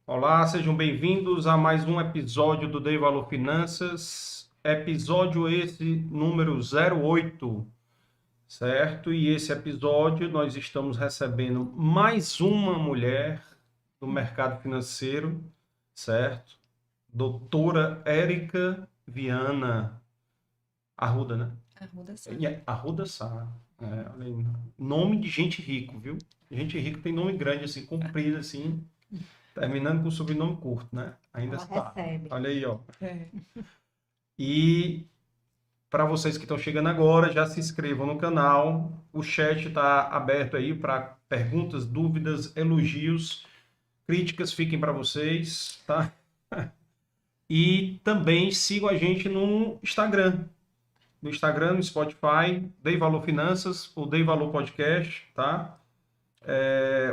Olá, sejam bem-vindos a mais um episódio do Dei Valor Finanças, episódio esse número 08, certo? E esse episódio nós estamos recebendo mais uma mulher do mercado financeiro, certo? Doutora Érica Viana Arruda, né? Arruda Sá. Arruda Sá. Olha aí, nome de gente rico, viu? Gente rica tem nome grande assim, comprido assim. Terminando com sobrenome curto, né? Ainda Ela está. recebe. Olha aí, ó. É. E para vocês que estão chegando agora, já se inscrevam no canal. O chat está aberto aí para perguntas, dúvidas, elogios, críticas, fiquem para vocês, tá? E também sigam a gente no Instagram. No Instagram, no Spotify, Dei Valor Finanças ou Dei Valor Podcast, tá?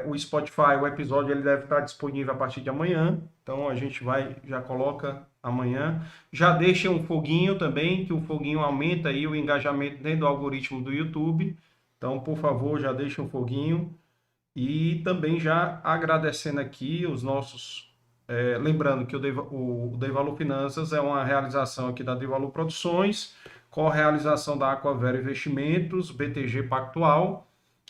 O Spotify, o episódio ele deve estar disponível a partir de amanhã. Então a gente já coloca amanhã. Já deixa um foguinho também, que o foguinho aumenta aí o engajamento dentro do algoritmo do YouTube. Então, por favor, já deixa um foguinho. E também já agradecendo aqui os nossos. Lembrando que o Dei Valor Finanças é uma realização aqui da Dei Valor Produções, com a realização da Aquavera Investimentos, BTG Pactual.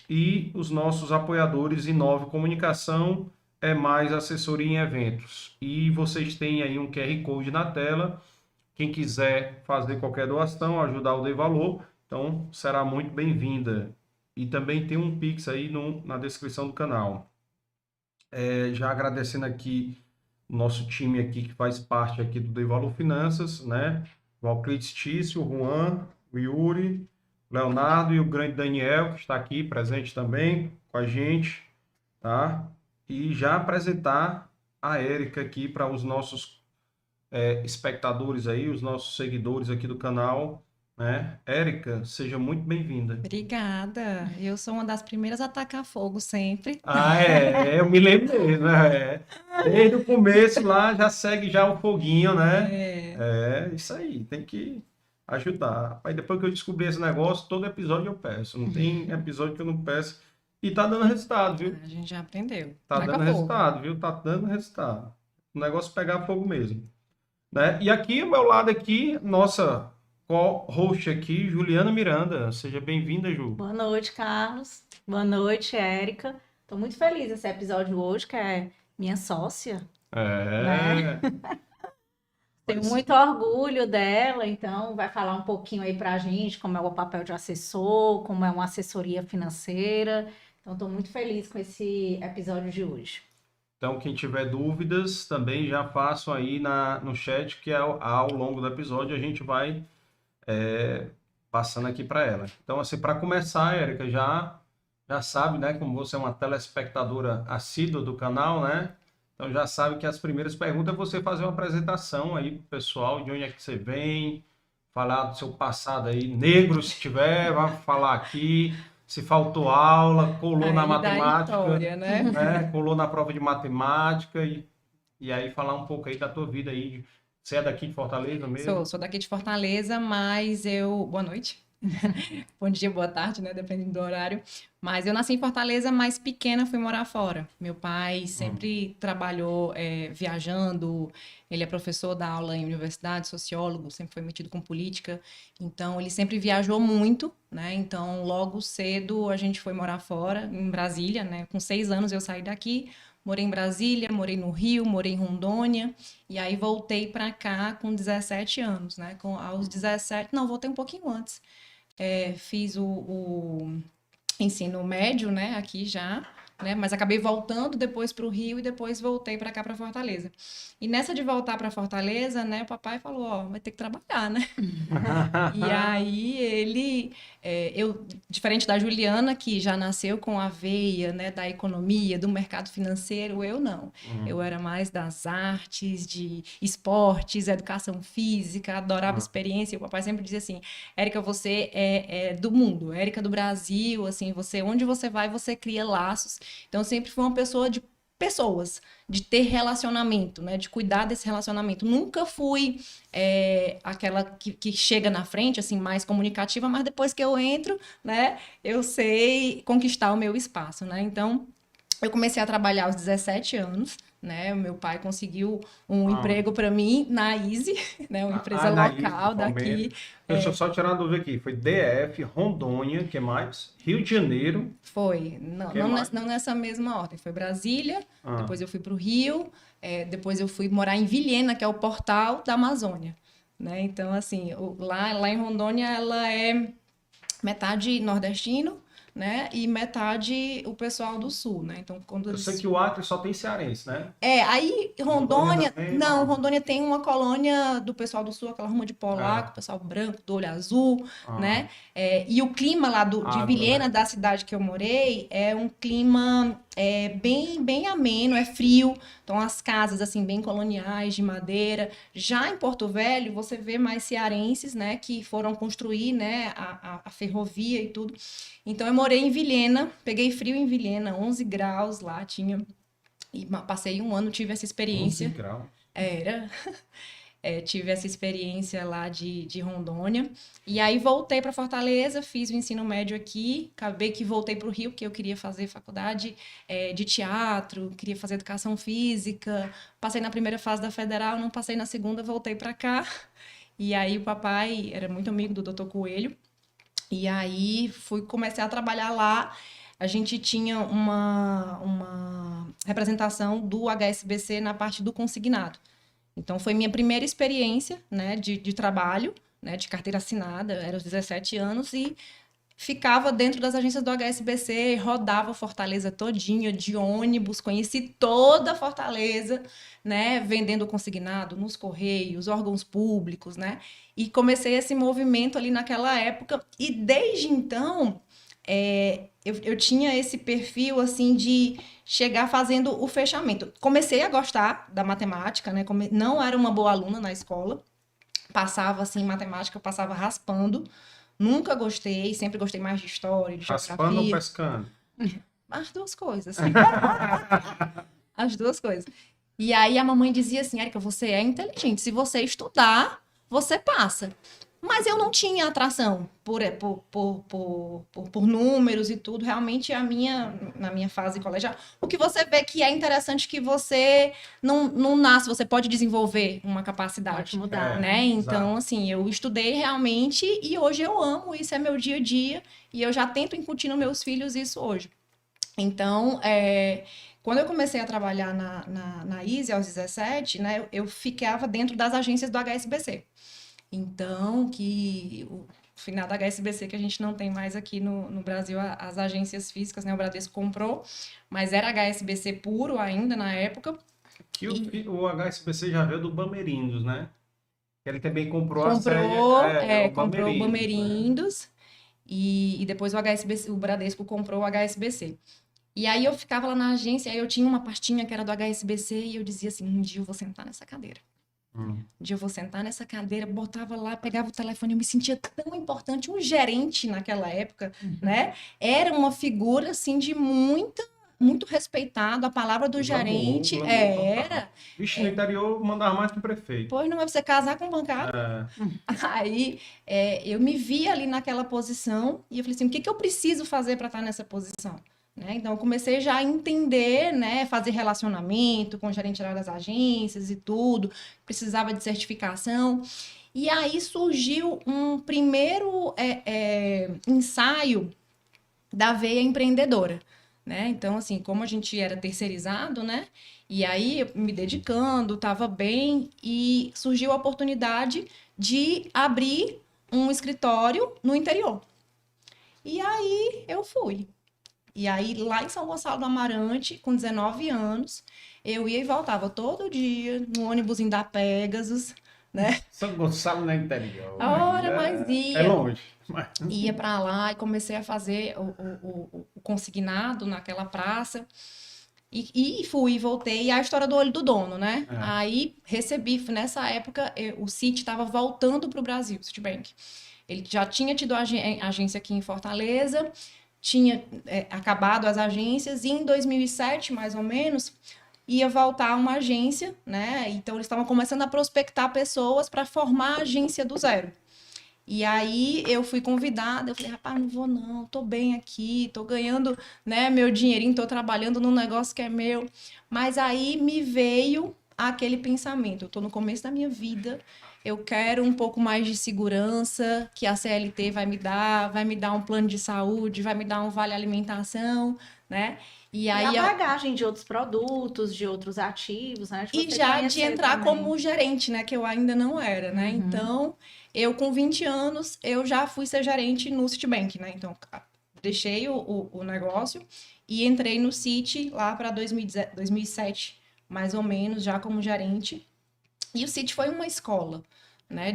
E os nossos apoiadores Inove Comunicação é mais assessoria em eventos. E vocês têm aí um QR Code na tela. Quem quiser fazer qualquer doação, ajudar o Dei Valor, então será muito bem-vinda. E também tem um Pix aí na descrição do canal. Já agradecendo aqui o nosso time aqui que faz parte aqui do Dei Valor Finanças, né? O Alclides Tício, o Juan, o Yuri, Leonardo e o grande Daniel, que está aqui presente também com a gente, tá? E já apresentar a Érica aqui para os nossos espectadores aí, os nossos seguidores aqui do canal, né? Érica, seja muito bem-vinda. Obrigada. Eu sou uma das primeiras a tacar fogo sempre. Eu me lembro mesmo, né? Desde o começo lá já segue já o foguinho, né? Isso aí, tem que ajudar. Aí depois que eu descobri esse negócio, todo episódio eu peço. Não tem episódio que eu não peço. E tá dando resultado, viu? A gente já aprendeu. Tá Taca dando fogo. resultado, viu? Tá dando resultado. O negócio é pegar fogo mesmo, né? E aqui, ao meu lado aqui, nossa co-host aqui, Juliana Miranda. Seja bem-vinda, Ju. Boa noite, Carlos. Boa noite, Érica. Estou muito feliz esse episódio hoje, que é minha sócia. Né? Tenho muito orgulho dela, então vai falar um pouquinho aí para a gente como é o papel de assessor, como é uma assessoria financeira. Então, estou muito feliz com esse episódio de hoje. Então, quem tiver dúvidas, também já façam aí no chat, que ao longo do episódio a gente vai passando aqui para ela. Então, assim, para começar, Érica, já sabe, né, como você é uma telespectadora assídua do canal, né? Então, já sabe que as primeiras perguntas é você fazer uma apresentação aí pro pessoal, de onde é que você vem, falar do seu passado aí, negro se tiver, vai falar aqui. Se faltou aula, colou na Aí da matemática, história, né? né? Colou na prova de matemática e aí falar um pouco aí da tua vida aí. Você é daqui de Fortaleza mesmo? Sou daqui de Fortaleza, mas eu. Boa noite. Bom dia, boa tarde, né? Dependendo do horário. Mas eu nasci em Fortaleza, mas pequena fui morar fora. Meu pai sempre trabalhou viajando. Ele é professor, dá aula em universidade, sociólogo, sempre foi metido com política. Então, ele sempre viajou muito, né? Então, logo cedo a gente foi morar fora, em Brasília, né? Com 6 anos eu saí daqui, morei em Brasília, morei no Rio, morei em Rondônia. E aí voltei para cá com 17 anos, né? Aos 17, não, voltei um pouquinho antes. Fiz o ensino médio, né, aqui já, né, mas acabei voltando depois para o Rio e depois voltei para cá, para Fortaleza. E nessa de voltar para Fortaleza, né, o papai falou, ó, vai ter que trabalhar, né? E aí diferente da Juliana, que já nasceu com a veia, né, da economia, do mercado financeiro, eu não. Eu era mais das artes, de esportes, educação física, adorava experiência. E o papai sempre dizia assim, Érica, você é do mundo, Érica do Brasil, assim, onde você vai, você cria laços. Então, eu sempre fui uma pessoa de pessoas, de ter relacionamento, né? De cuidar desse relacionamento. Nunca fui aquela que chega na frente, assim, mais comunicativa, mas depois que eu entro, né? Eu sei conquistar o meu espaço, né? Então, Eu comecei a trabalhar aos 17 anos, né? O meu pai conseguiu um emprego para mim na Easy, né? Uma empresa local daqui. Deixa eu só tirar uma dúvida aqui. Foi DF, Rondônia, que mais? Rio de Janeiro. Foi. Não nessa mesma ordem. Foi Brasília, depois eu fui para o Rio, depois eu fui morar em Vilhena, que é o portal da Amazônia, né? Então, assim, lá em Rondônia, ela é metade nordestino, né? E metade o pessoal do sul, né? Então, quando Eu sei que o Acre só tem cearense, né? Aí Rondônia, também, não, Rondônia tem uma colônia do pessoal do sul, aquela ruma de polaco, pessoal branco, do olho azul, né? E o clima lá de Vilhena, da cidade que eu morei, é um clima bem ameno, é frio. Então, as casas, assim, bem coloniais, de madeira. Já em Porto Velho, você vê mais cearenses, né? Que foram construir, né? A ferrovia e tudo. Então, eu morei em Vilhena, peguei frio em Vilhena, 11 graus lá, tinha... E passei um ano, tive essa experiência. 11 graus. Tive essa experiência lá de Rondônia. E aí voltei para Fortaleza, fiz o ensino médio aqui. Acabei que voltei para o Rio, porque eu queria fazer faculdade de teatro, queria fazer educação física. Passei na primeira fase da Federal, não passei na segunda, voltei para cá. E aí o papai era muito amigo do Dr. Coelho. E aí comecei a trabalhar lá. A gente tinha uma representação do HSBC na parte do consignado. Então, foi minha primeira experiência, né, de trabalho, né, de carteira assinada, era aos 17 anos, e ficava dentro das agências do HSBC, rodava Fortaleza todinha, de ônibus, conheci toda Fortaleza, né, vendendo consignado nos Correios, órgãos públicos, né, e comecei esse movimento ali naquela época, e desde então... Eu tinha esse perfil, assim, de chegar fazendo o fechamento. Comecei a gostar da matemática, né? Não era uma boa aluna na escola. Passava, assim, matemática, eu passava raspando. Nunca gostei, sempre gostei mais de história, de geografia. Raspando ou pescando? As duas coisas. As duas coisas. E aí a mamãe dizia assim, Érica, você é inteligente. Se você estudar, você passa. Mas eu não tinha atração por números e tudo. Realmente, na minha fase colegial, o que você vê que é interessante que você não nasce, você pode desenvolver uma capacidade. Pode mudar. Né? Então, assim, eu estudei realmente e hoje eu amo, isso é meu dia a dia. E eu já tento incutir nos meus filhos isso hoje. Então, quando eu comecei a trabalhar na Easy aos 17, né, eu ficava dentro das agências do HSBC. Então, que o final da HSBC, que a gente não tem mais aqui no Brasil, as agências físicas, né? O Bradesco comprou, mas era HSBC puro ainda na época. Que o HSBC já veio do Bamerindos, né? Ele também comprou a sede. Comprou o Bamerindos. E depois o Bradesco comprou o HSBC. E aí eu ficava lá na agência, aí eu tinha uma pastinha que era do HSBC e eu dizia assim, um dia eu vou sentar nessa cadeira. Um dia eu vou sentar nessa cadeira, botava lá, pegava o telefone, eu me sentia tão importante. Um gerente naquela época, né? Era uma figura, assim, de muito respeitado. A palavra do gerente era... Vixe, no interior mandava mais que o prefeito. Pois não é você casar com um bancário. Aí eu me via ali naquela posição e eu falei assim, o que eu preciso fazer para estar nessa posição? Né? Então, eu comecei já a entender, né, fazer relacionamento com o gerente geral das agências e tudo, precisava de certificação. E aí surgiu um primeiro ensaio da veia empreendedora. Né? Então, assim, como a gente era terceirizado, né? E aí, eu me dedicando, estava bem, e surgiu a oportunidade de abrir um escritório no interior. E aí, eu fui. E aí, lá em São Gonçalo do Amarante, com 19 anos, eu ia e voltava todo dia no ônibusinho da Pegasus, né? São Gonçalo na interior. Ora, mas ia. É longe. Ia para lá e comecei a fazer o consignado naquela praça. E fui e voltei. E a história do olho do dono, né? Aí recebi, nessa época, o Citi estava voltando para o Brasil, o Citibank. Ele já tinha tido agência aqui em Fortaleza, tinha acabado as agências, e em 2007, mais ou menos, ia voltar uma agência, né? Então, eles estavam começando a prospectar pessoas para formar a agência do zero. E aí eu fui convidada, eu falei, rapaz, não vou não, tô bem aqui, tô ganhando, né, meu dinheirinho, tô trabalhando num negócio que é meu. Mas aí me veio aquele pensamento, eu tô no começo da minha vida, eu quero um pouco mais de segurança que a CLT vai me dar um plano de saúde, vai me dar um vale alimentação, né? E E a aí bagagem de outros produtos, de outros ativos, né? De e você já de conhecer entrar também. como gerente, né? Que eu ainda não era, né? Uhum. Então, eu com 20 anos, eu já fui ser gerente no Citibank, né? Então, deixei o negócio e entrei no Citi lá para 2007, mais ou menos, já como gerente. E o Citi foi uma escola, né?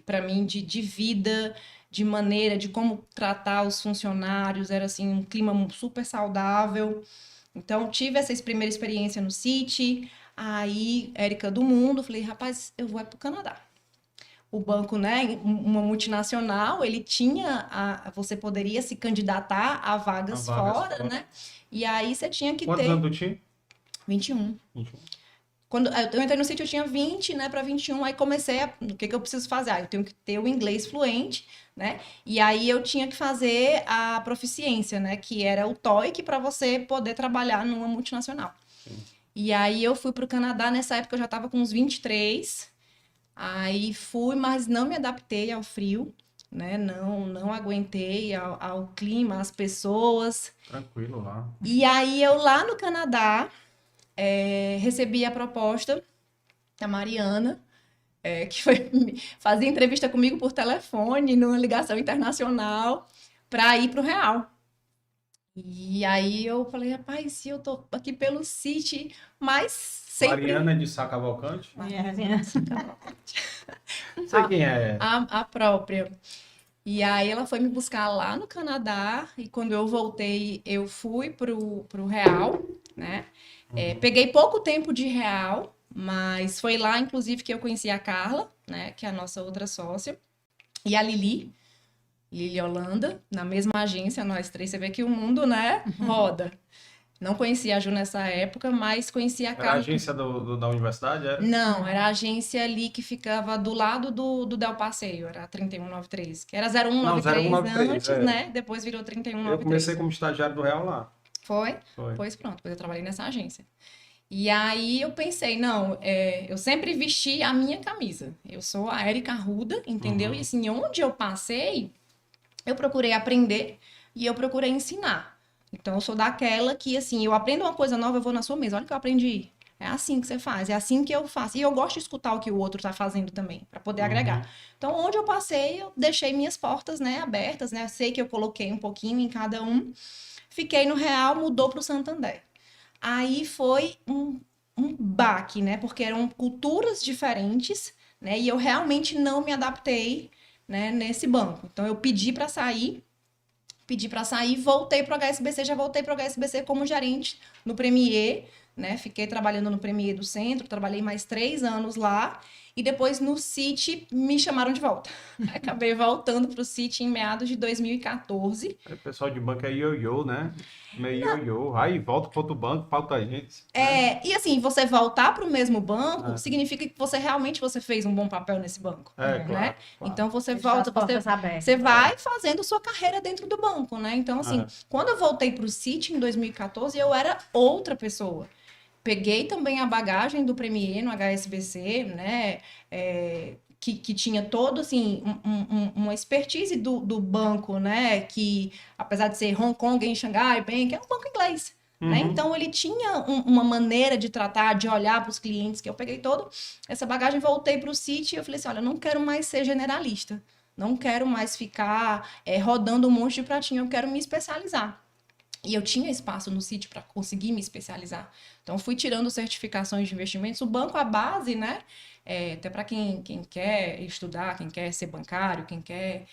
Para mim, de vida, de maneira, de como tratar os funcionários. Era, assim, um clima super saudável. Então, tive essa primeira experiência no Citi, aí, Érica do Mundo, falei, rapaz, eu vou para o Canadá. O banco, né, uma multinacional, ele tinha, você poderia se candidatar a vagas fora, né? E aí você tinha que Quantos ter anos tu tinha? 21. 21. Quando eu entrei no sítio, eu tinha 20, né, para 21, aí comecei o que eu preciso fazer? Eu tenho que ter o inglês fluente, né? E aí eu tinha que fazer a proficiência, né, que era o TOEIC para você poder trabalhar numa multinacional. Sim. E aí eu fui para o Canadá, nessa época eu já estava com uns 23. Aí fui, mas não me adaptei ao frio, né? Não aguentei ao clima, às pessoas. Tranquilo lá. E aí eu lá no Canadá recebi a proposta da Mariana, que foi fazer entrevista comigo por telefone, numa ligação internacional, para ir para o Real. E aí eu falei, rapaz, se eu tô aqui pelo City, mas sempre. Mariana de Sá Cavalcante? É. Não sei quem é. A própria. E aí ela foi me buscar lá no Canadá, e quando eu voltei, eu fui pro Real, né? Peguei pouco tempo de Real, mas foi lá, inclusive, que eu conheci a Carla, né? Que é a nossa outra sócia, e a Lili Holanda, na mesma agência, nós três. Você vê que o mundo, né, roda. Não conhecia a Ju nessa época, mas conhecia a Era a Carla. agência da universidade, era? Não, era a agência ali que ficava do lado do Del Passeio, era a 3193, que era 0193 Não, 0193, antes, né? Depois virou Eu 3193. comecei como estagiário do Real lá. Foi? Foi. Pois pronto, depois eu trabalhei nessa agência. E aí eu pensei, não, eu sempre vesti a minha camisa. Eu sou a Érica Arruda, entendeu? E assim, onde eu passei, eu procurei aprender e eu procurei ensinar. Então, eu sou daquela que, assim, eu aprendo uma coisa nova, eu vou na sua mesa. Olha o que eu aprendi. É assim que você faz, é assim que eu faço. E eu gosto de escutar o que o outro está fazendo também, para poder agregar. Então, onde eu passei, eu deixei minhas portas, né, abertas, né? Eu sei que eu coloquei um pouquinho em cada um. Fiquei no Real, mudou para o Santander. Aí foi um baque, né? Porque eram culturas diferentes, né? E eu realmente não me adaptei, né, nesse banco. Então, eu pedi para sair, voltei para o HSBC, já voltei para o HSBC como gerente no Premier, né? Fiquei trabalhando no Premier do Centro, trabalhei mais 3 anos lá, e depois no Citi me chamaram de volta. Acabei voltando para o Citi em meados de 2014. O pessoal de banco é ioiô, né? Meio ioiô. Aí volta para outro banco, falta gente. E assim, você voltar para o mesmo banco significa que você realmente fez um bom papel nesse banco, né? Claro, claro. Então você Deixar volta, as portas abertas. você vai fazendo sua carreira dentro do banco, né? Então assim, quando eu voltei para o Citi em 2014, eu era outra pessoa. Peguei também a bagagem do Premier no HSBC, né? Que tinha todo, assim, uma expertise do banco, né? Que, apesar de ser Hong Kong em Xangai Bank, é um banco inglês. Né? Então, ele tinha uma maneira de tratar, de olhar para os clientes, que eu peguei toda essa bagagem, voltei para o Citi e eu falei assim, olha, eu não quero mais ser generalista, não quero mais ficar rodando um monte de pratinho, eu quero me especializar. E eu tinha espaço no Citi para conseguir me especializar. Então, fui tirando certificações de investimentos. O banco, a base, né? Até para quem quer estudar, quem quer ser bancário, quem quer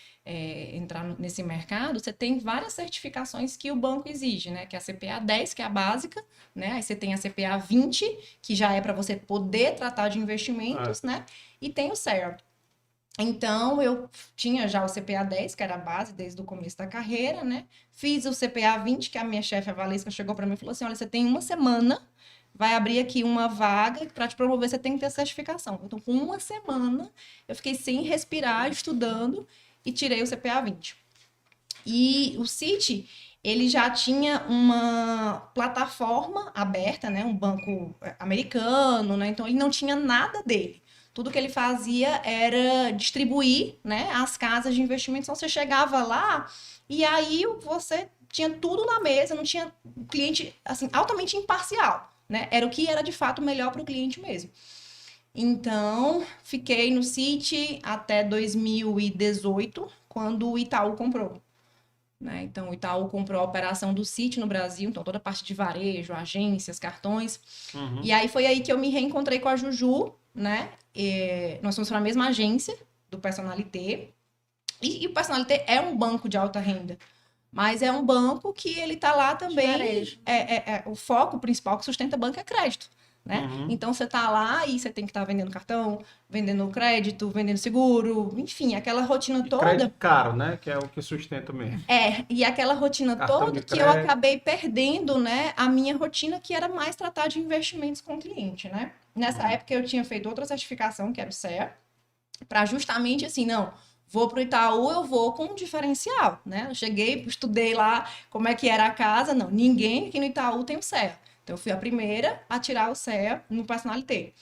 entrar nesse mercado, você tem várias certificações que o banco exige, né? Que é a CPA 10, que é a básica, né? Aí você tem a CPA 20, que já é para você poder tratar de investimentos, né? E tem o CER. Então, eu tinha já o CPA 10, que era a base desde o começo da carreira, né? Fiz o CPA 20, que a minha chefe, a Valesca, chegou para mim e falou assim, olha, você tem uma semana vai abrir aqui uma vaga para te promover, você tem que ter certificação. Então, com uma semana, eu fiquei sem respirar, estudando, e tirei o CPA 20. E o Citi, ele já tinha uma plataforma aberta, né? Um banco americano, né? Então, ele não tinha nada dele. Tudo que ele fazia era distribuir, né, as casas de investimento. Então, você chegava lá e aí você tinha tudo na mesa, não tinha cliente, assim, altamente imparcial, né? Era o que era, de fato, melhor para o cliente mesmo. Então, fiquei no Citi até 2018, quando o Itaú comprou. Né? Então, o Itaú comprou a operação do Citi no Brasil, então toda a parte de varejo, agências, cartões. E aí foi aí que eu me reencontrei com a Juju, né? Nós somos na mesma agência do Personalité. E o Personalité é um banco de alta renda, mas é um banco que ele está lá também. O foco principal que sustenta o banco é crédito. Né? Então você tá lá e você tem que estar vendendo cartão, vendendo crédito, vendendo seguro, enfim, aquela rotina toda. Crédito caro, né? Que é o que sustenta mesmo. E aquela rotina toda que eu acabei perdendo, né? A minha rotina, que era mais tratar de investimentos com o cliente, né? Nessa época eu tinha feito outra certificação, que era o CEA, para justamente assim, não, vou pro Itaú, eu vou com um diferencial, né? Eu cheguei, estudei lá como é que era a casa, não, ninguém aqui no Itaú tem o CEA. Então, eu fui a primeira a tirar o CEA no Personalité.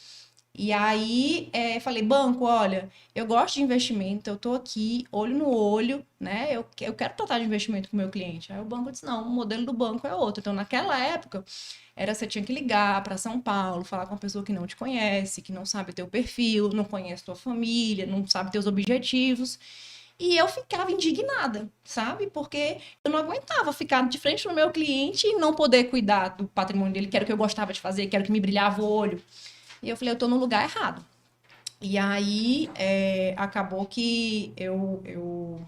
E aí, falei, banco, olha, eu gosto de investimento, eu tô aqui, olho no olho, né? Eu quero tratar de investimento com o meu cliente. Aí o banco disse, não, o modelo do banco é outro. Então, naquela época, você tinha que ligar para São Paulo, falar com uma pessoa que não te conhece, que não sabe teu perfil, não conhece tua família, não sabe teus objetivos. E eu ficava indignada, sabe? Porque eu não aguentava ficar de frente pro meu cliente e não poder cuidar do patrimônio dele, que era o que eu gostava de fazer, que era o que me brilhava o olho. E eu falei, eu tô no lugar errado. E aí, acabou que eu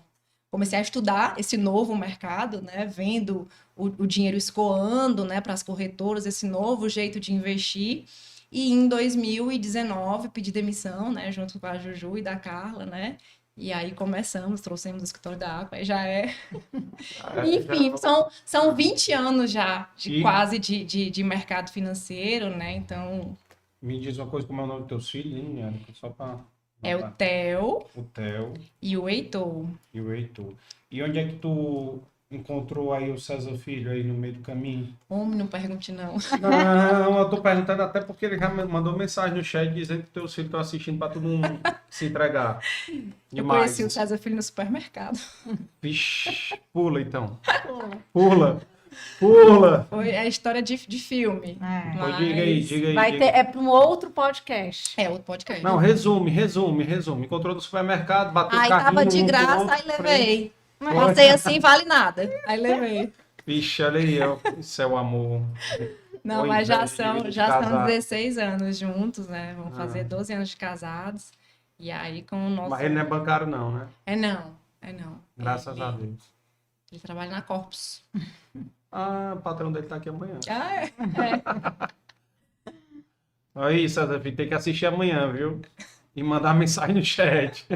comecei a estudar esse novo mercado, né? Vendo o dinheiro escoando, né, para as corretoras, esse novo jeito de investir. E em 2019, pedi demissão, né, junto com a Juju e da Carla, né? E aí trouxemos o escritório da Aqua, aí já é... Enfim, são 20 anos já, quase de mercado financeiro, né? Então... Me diz uma coisa, como é o nome dos teus filhos, hein, Érica? Só para... É o Theo. O Theo. E o Heitor. E onde é que tu encontrou aí o César Filho aí no meio do caminho? Homem, não pergunte não. Não, eu tô perguntando até porque ele já mandou mensagem no chat dizendo que teus filhos estão assistindo para todo mundo se entregar. Eu conheci o César Filho no supermercado. Vixe, pula então. Pula. Foi a história de filme. Mas... Diga aí. Vai ter, para um outro podcast. Outro podcast. Não, resume. Encontrou no supermercado, bateu o carrinho. Aí tava de graça, aí levei. Passei assim, vale nada. Aí levei. Vixe, olha aí, isso é o amor. Não, mas já são 16 anos juntos, né? Vamos fazer 12 anos de casados. E aí com o nosso... Mas ele não é bancário não, né? É não. Graças a Deus. Ele trabalha na Corpus. O patrão dele tá aqui amanhã. É. Aí, César, tem que assistir amanhã, viu? E mandar mensagem no chat.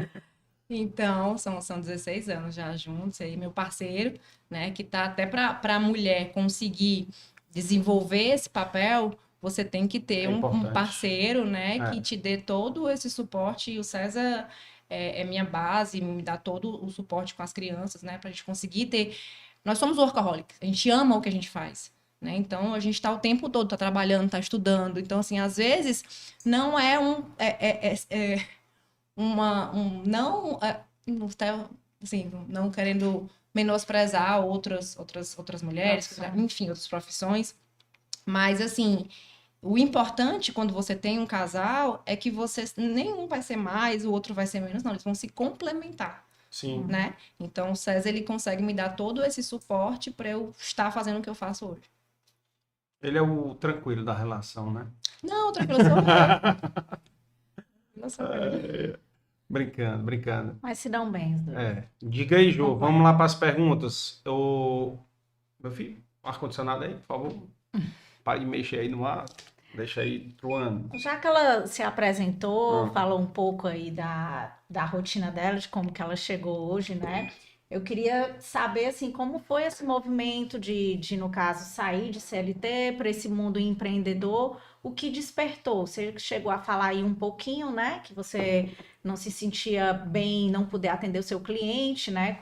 Então, são 16 anos já juntos. Aí, meu parceiro, né, que tá até para a mulher conseguir desenvolver esse papel, você tem que ter um parceiro, né, que te dê todo esse suporte. E o César é minha base, me dá todo o suporte com as crianças, né, para a gente conseguir ter... Nós somos workaholics, a gente ama o que a gente faz, né? Então, a gente está o tempo todo, está trabalhando, está estudando. Então, assim, às vezes, não é não querendo menosprezar outras mulheres, enfim, outras profissões. Mas, assim, o importante quando você tem um casal é que nenhum vai ser mais, o outro vai ser menos, não, eles vão se complementar. Sim. Né? Então, o César, ele consegue me dar todo esse suporte para eu estar fazendo o que eu faço hoje. Ele é o tranquilo da relação, né? Não, tranquilo, eu sou eu. Brincando. Mas se dão bem. Diga aí, Jô, vamos lá para as perguntas. Meu filho, ar-condicionado aí, por favor. Pare de mexer aí no ar. Deixa aí truando. Já que ela se apresentou, falou um pouco aí da rotina dela, de como que ela chegou hoje, né? Eu queria saber, assim, como foi esse movimento no caso, sair de CLT para esse mundo empreendedor, o que despertou? Você chegou a falar aí um pouquinho, né, que você não se sentia bem, não poder atender o seu cliente, né,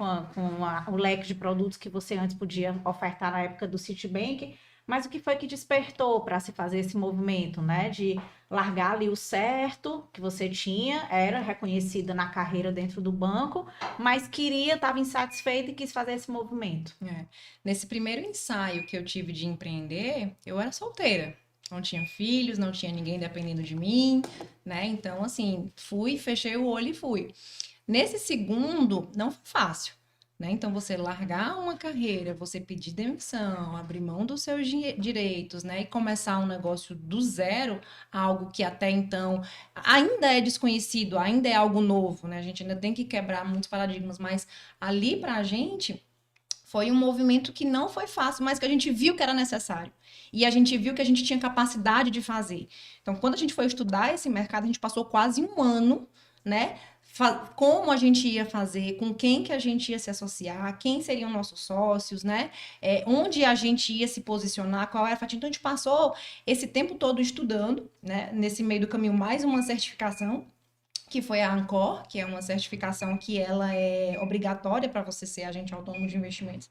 o leque de produtos que você antes podia ofertar na época do Citibank, mas o que foi que despertou para se fazer esse movimento, né, de largar ali o certo que você tinha, era reconhecida na carreira dentro do banco, mas estava insatisfeita e quis fazer esse movimento. Nesse primeiro ensaio que eu tive de empreender, eu era solteira. Não tinha filhos, não tinha ninguém dependendo de mim, né? Então, assim, fui, fechei o olho e fui. Nesse segundo, não foi fácil, né? Então, você largar uma carreira, você pedir demissão, abrir mão dos seus direitos, né? E começar um negócio do zero, algo que até então ainda é desconhecido, ainda é algo novo, né? A gente ainda tem que quebrar muitos paradigmas, mas ali pra gente foi um movimento que não foi fácil, mas que a gente viu que era necessário. E a gente viu que a gente tinha capacidade de fazer. Então, quando a gente foi estudar esse mercado, a gente passou quase um ano, né? Como a gente ia fazer, com quem que a gente ia se associar, quem seriam nossos sócios, né? Onde a gente ia se posicionar, qual era a fatia. Então, a gente passou esse tempo todo estudando, né? Nesse meio do caminho, mais uma certificação, que foi a Ancor, que é uma certificação que ela é obrigatória para você ser agente autônomo de investimentos.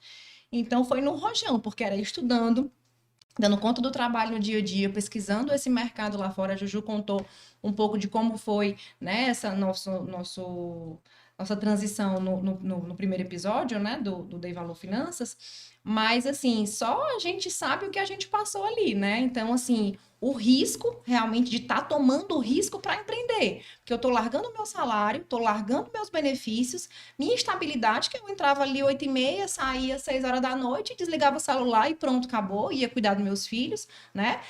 Então, foi no rojão, porque era estudando, dando conta do trabalho no dia a dia, pesquisando esse mercado lá fora. A Juju contou um pouco de como foi, né, essa nossa transição no primeiro episódio, né, do Dei Valor Finanças, mas, assim, só a gente sabe o que a gente passou ali, né? Então, assim, o risco, realmente, de estar tomando o risco para empreender, porque eu estou largando meu salário, estou largando meus benefícios, minha estabilidade, que eu entrava ali 8h30, saía 6 horas da noite, desligava o celular e pronto, acabou, ia cuidar dos meus filhos, né?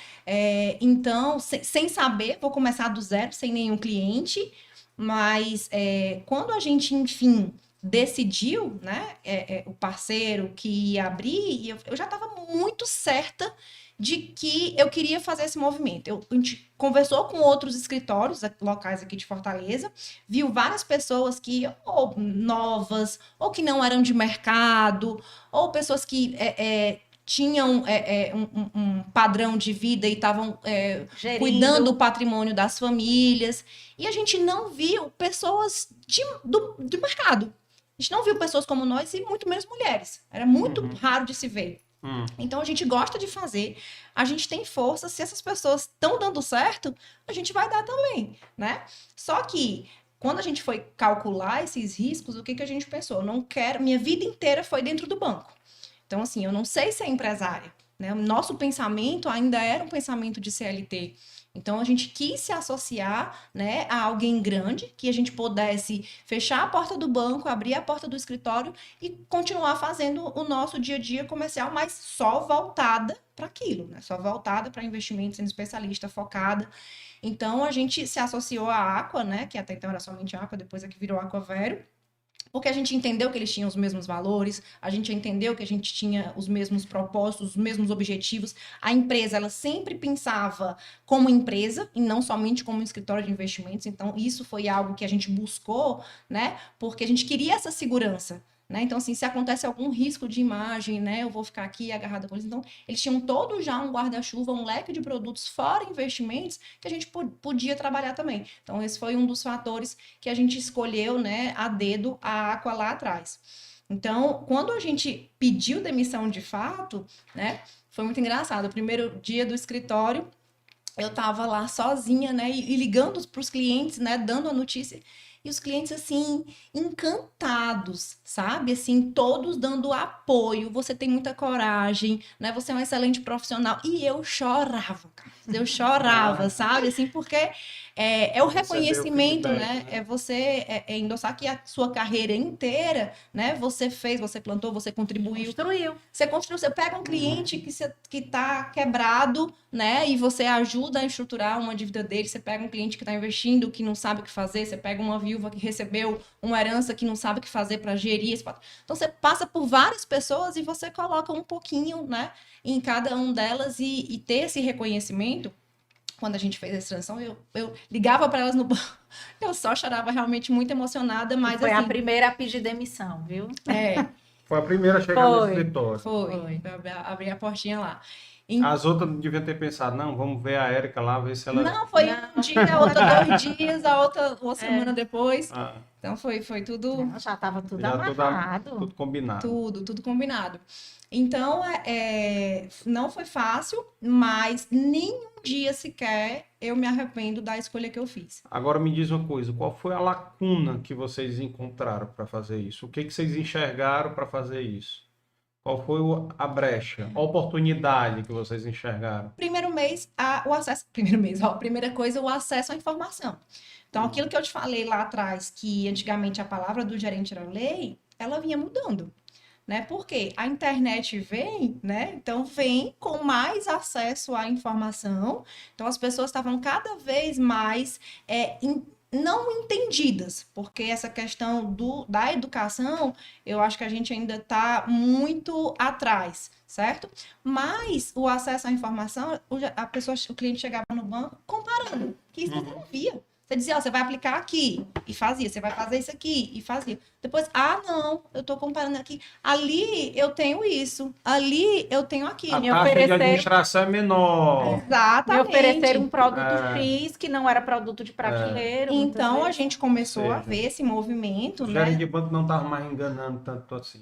Então, sem saber, vou começar do zero, sem nenhum cliente, mas quando a gente, enfim, decidiu, né, o parceiro que ia abrir, eu já estava muito certa de que eu queria fazer esse movimento. A gente conversou com outros escritórios locais aqui de Fortaleza, viu várias pessoas que, ou novas, ou que não eram de mercado, ou pessoas que tinham um padrão de vida e estavam cuidando do patrimônio das famílias. E a gente não viu pessoas do mercado. A gente não viu pessoas como nós e muito menos mulheres. Era muito raro de se ver. Então, a gente gosta de fazer, a gente tem força, se essas pessoas estão dando certo, a gente vai dar também, né? Só que, quando a gente foi calcular esses riscos, o que a gente pensou? Não quero, minha vida inteira foi dentro do banco. Então, assim, eu não sei ser empresária, né? O nosso pensamento ainda era um pensamento de CLT. Então, a gente quis se associar, né, a alguém grande, que a gente pudesse fechar a porta do banco, abrir a porta do escritório e continuar fazendo o nosso dia a dia comercial, mas só voltada para aquilo, né? Só voltada para investimentos, sendo especialista, focada. Então, a gente se associou à Aqua, né, que até então era somente Aqua, depois é que virou Aquavero, porque a gente entendeu que eles tinham os mesmos valores, a gente entendeu que a gente tinha os mesmos propósitos, os mesmos objetivos. A empresa, ela sempre pensava como empresa e não somente como um escritório de investimentos. Então, isso foi algo que a gente buscou, né? Porque a gente queria essa segurança, né? Então, assim, se acontece algum risco de imagem, né, eu vou ficar aqui agarrada com eles. Então, eles tinham todo já um guarda-chuva, um leque de produtos fora investimentos que a gente podia trabalhar também. Então, esse foi um dos fatores que a gente escolheu, né, a dedo a Aqua lá atrás. Então, quando a gente pediu demissão de fato, né, foi muito engraçado. O primeiro dia do escritório, eu estava lá sozinha, né, e ligando para os clientes, né, dando a notícia. E os clientes, assim, encantados, sabe? Assim, todos dando apoio. Você tem muita coragem, né? Você é um excelente profissional. E eu chorava, cara. Eu chorava, sabe? Assim, porque é o reconhecimento, né? É você endossar que a sua carreira inteira, né? Você fez, você plantou, você contribuiu. Você construiu. Você pega um cliente que tá quebrado, né? E você ajuda a estruturar uma dívida dele. Você pega um cliente que está investindo, que não sabe o que fazer. Você pega uma viúva que recebeu uma herança que não sabe o que fazer para gerir esse patrimônio. Então, você passa por várias pessoas e você coloca um pouquinho, né, em cada uma delas e ter esse reconhecimento quando a gente fez essa transição, eu ligava para elas no banco, eu só chorava realmente muito emocionada, mas Foi assim... a primeira a pedir demissão, viu? Foi a primeira a chegar no escritório. Foi. Abrir a portinha lá. As outras deviam ter pensado, não, vamos ver a Érica lá, ver se ela... Não, foi um dia, a outra 2 dias, a outra uma semana depois. Ah. Então foi tudo... Não, já estava tudo Já amarrado. tudo combinado. Tudo combinado. Então, não foi fácil, mas nenhum dia sequer eu me arrependo da escolha que eu fiz. Agora me diz uma coisa, qual foi a lacuna que vocês encontraram para fazer isso? O que vocês enxergaram para fazer isso? Qual foi a brecha, a oportunidade que vocês enxergaram? Primeiro mês, o acesso. Primeiro mês, a primeira coisa, o acesso à informação. Então, aquilo que eu te falei lá atrás, que antigamente a palavra do gerente era lei, ela vinha mudando. Né? Porque a internet vem, né? Então vem com mais acesso à informação. Então as pessoas estavam cada vez mais não entendidas, porque essa questão da educação, eu acho que a gente ainda está muito atrás, certo? Mas o acesso à informação, o cliente chegava no banco comparando, que isso você não via. Você dizia, você vai aplicar aqui, e fazia. Você vai fazer isso aqui, e fazia. Depois, não, eu estou comparando aqui. Ali eu tenho isso, ali eu tenho aquilo. A taxa de administração é menor. Exatamente. Me ofereceram um produto X que não era produto de prateleira. Então, a gente começou a ver esse movimento, o né? gerente de banco não estava mais enganando tanto assim.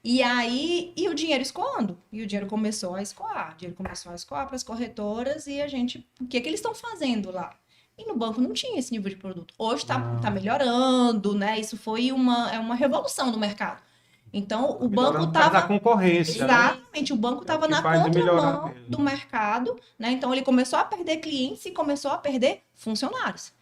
E aí, o dinheiro escoando. E o dinheiro começou a escoar. O dinheiro começou a escoar para as corretoras e a gente... O que eles estão fazendo lá? E no banco não tinha esse nível de produto. Hoje tá melhorando, né? Isso foi uma revolução no mercado. Então, o banco estava... da concorrência. Exatamente. Né? O banco estava na contramão do mercado, né? Então, ele começou a perder clientes e começou a perder funcionários.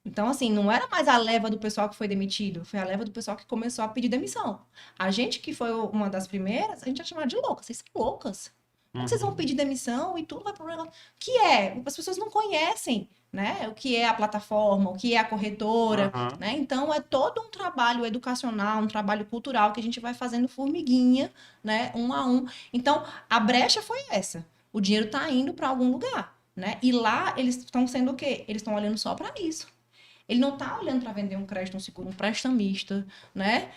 Então, assim, não era mais a leva do pessoal que foi demitido, foi a leva do pessoal que começou a pedir demissão. A gente, que foi uma das primeiras, a gente ia chamar de louca. Vocês são loucas. Como vocês vão pedir demissão e tudo vai para o negócio? O que é? As pessoas não conhecem, né? O que é a plataforma, o que é a corretora, né? Então, é todo um trabalho educacional, um trabalho cultural que a gente vai fazendo formiguinha, né? Um a um. Então, a brecha foi essa. O dinheiro está indo para algum lugar, né? E lá, eles estão sendo o quê? Eles estão olhando só para isso. Ele não está olhando para vender um crédito, um seguro, um prestamista, né?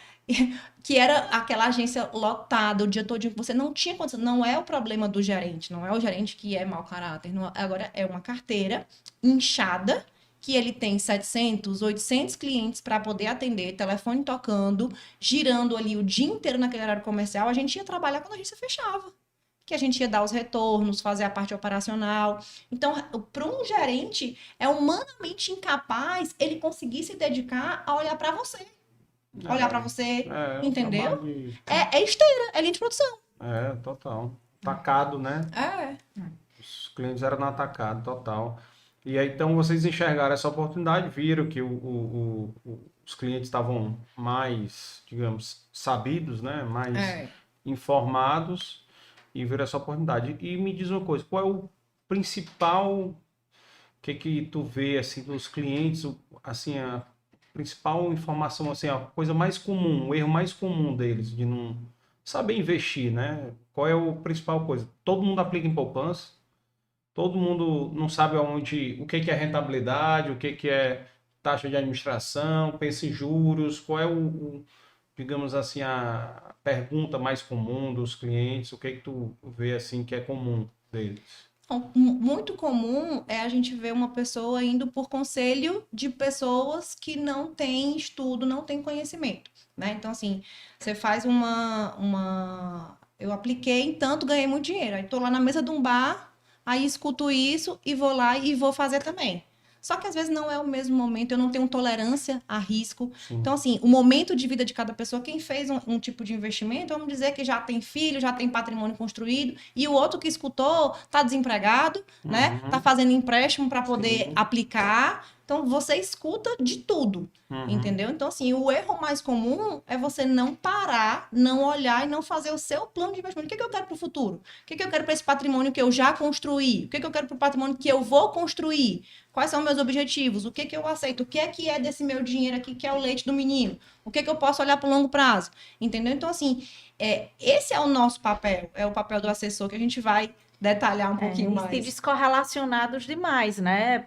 Que era aquela agência lotada o dia todo, que você não tinha condição. Não é o problema do gerente, não é o gerente que é mau caráter. Agora é uma carteira inchada, que ele tem 700, 800 clientes para poder atender, telefone tocando, girando ali o dia inteiro naquele horário comercial. A gente ia trabalhar quando a agência fechava. Que a gente ia dar os retornos, fazer a parte operacional. Então, para um gerente, é humanamente incapaz ele conseguir se dedicar a olhar para você. Olhar para você, entendeu? É esteira, é linha de produção. Total. Atacado, né? Os clientes eram no atacado, total. E aí, então, vocês enxergaram essa oportunidade, viram que os clientes estavam mais, digamos, sabidos, né? Mais informados. E ver essa oportunidade. E me diz uma coisa, qual é o principal, que tu vê, assim, dos clientes, assim, a principal informação, assim, a coisa mais comum, o erro mais comum deles, de não saber investir, né? Qual é a principal coisa? Todo mundo aplica em poupança, todo mundo não sabe o que é rentabilidade, o que é taxa de administração, pensa em juros, qual é digamos assim, a pergunta mais comum dos clientes, o que tu vê assim que é comum deles? Muito comum é a gente ver uma pessoa indo por conselho de pessoas que não têm estudo, não têm conhecimento, né? Então, assim, você faz eu apliquei, tanto ganhei muito dinheiro. Aí tô lá na mesa de um bar, aí escuto isso e vou lá e vou fazer também. Só que às vezes não é o mesmo momento, eu não tenho tolerância a risco. Sim. Então, assim, o momento de vida de cada pessoa, quem fez um tipo de investimento, vamos dizer que já tem filho, já tem patrimônio construído, e o outro que escutou está desempregado, né? Está fazendo empréstimo para poder aplicar. Então, você escuta de tudo, entendeu? Então, assim, o erro mais comum é você não parar, não olhar e não fazer o seu plano de investimento. O que eu quero para o futuro? O que eu quero para esse patrimônio que eu já construí? O que eu quero para o patrimônio que eu vou construir? Quais são meus objetivos? O que eu aceito? O que é desse meu dinheiro aqui que é o leite do menino? O que eu posso olhar para o longo prazo? Entendeu? Então, assim, esse é o nosso papel, é o papel do assessor, que a gente vai detalhar um pouquinho E se mais. descorrelacionados demais, né?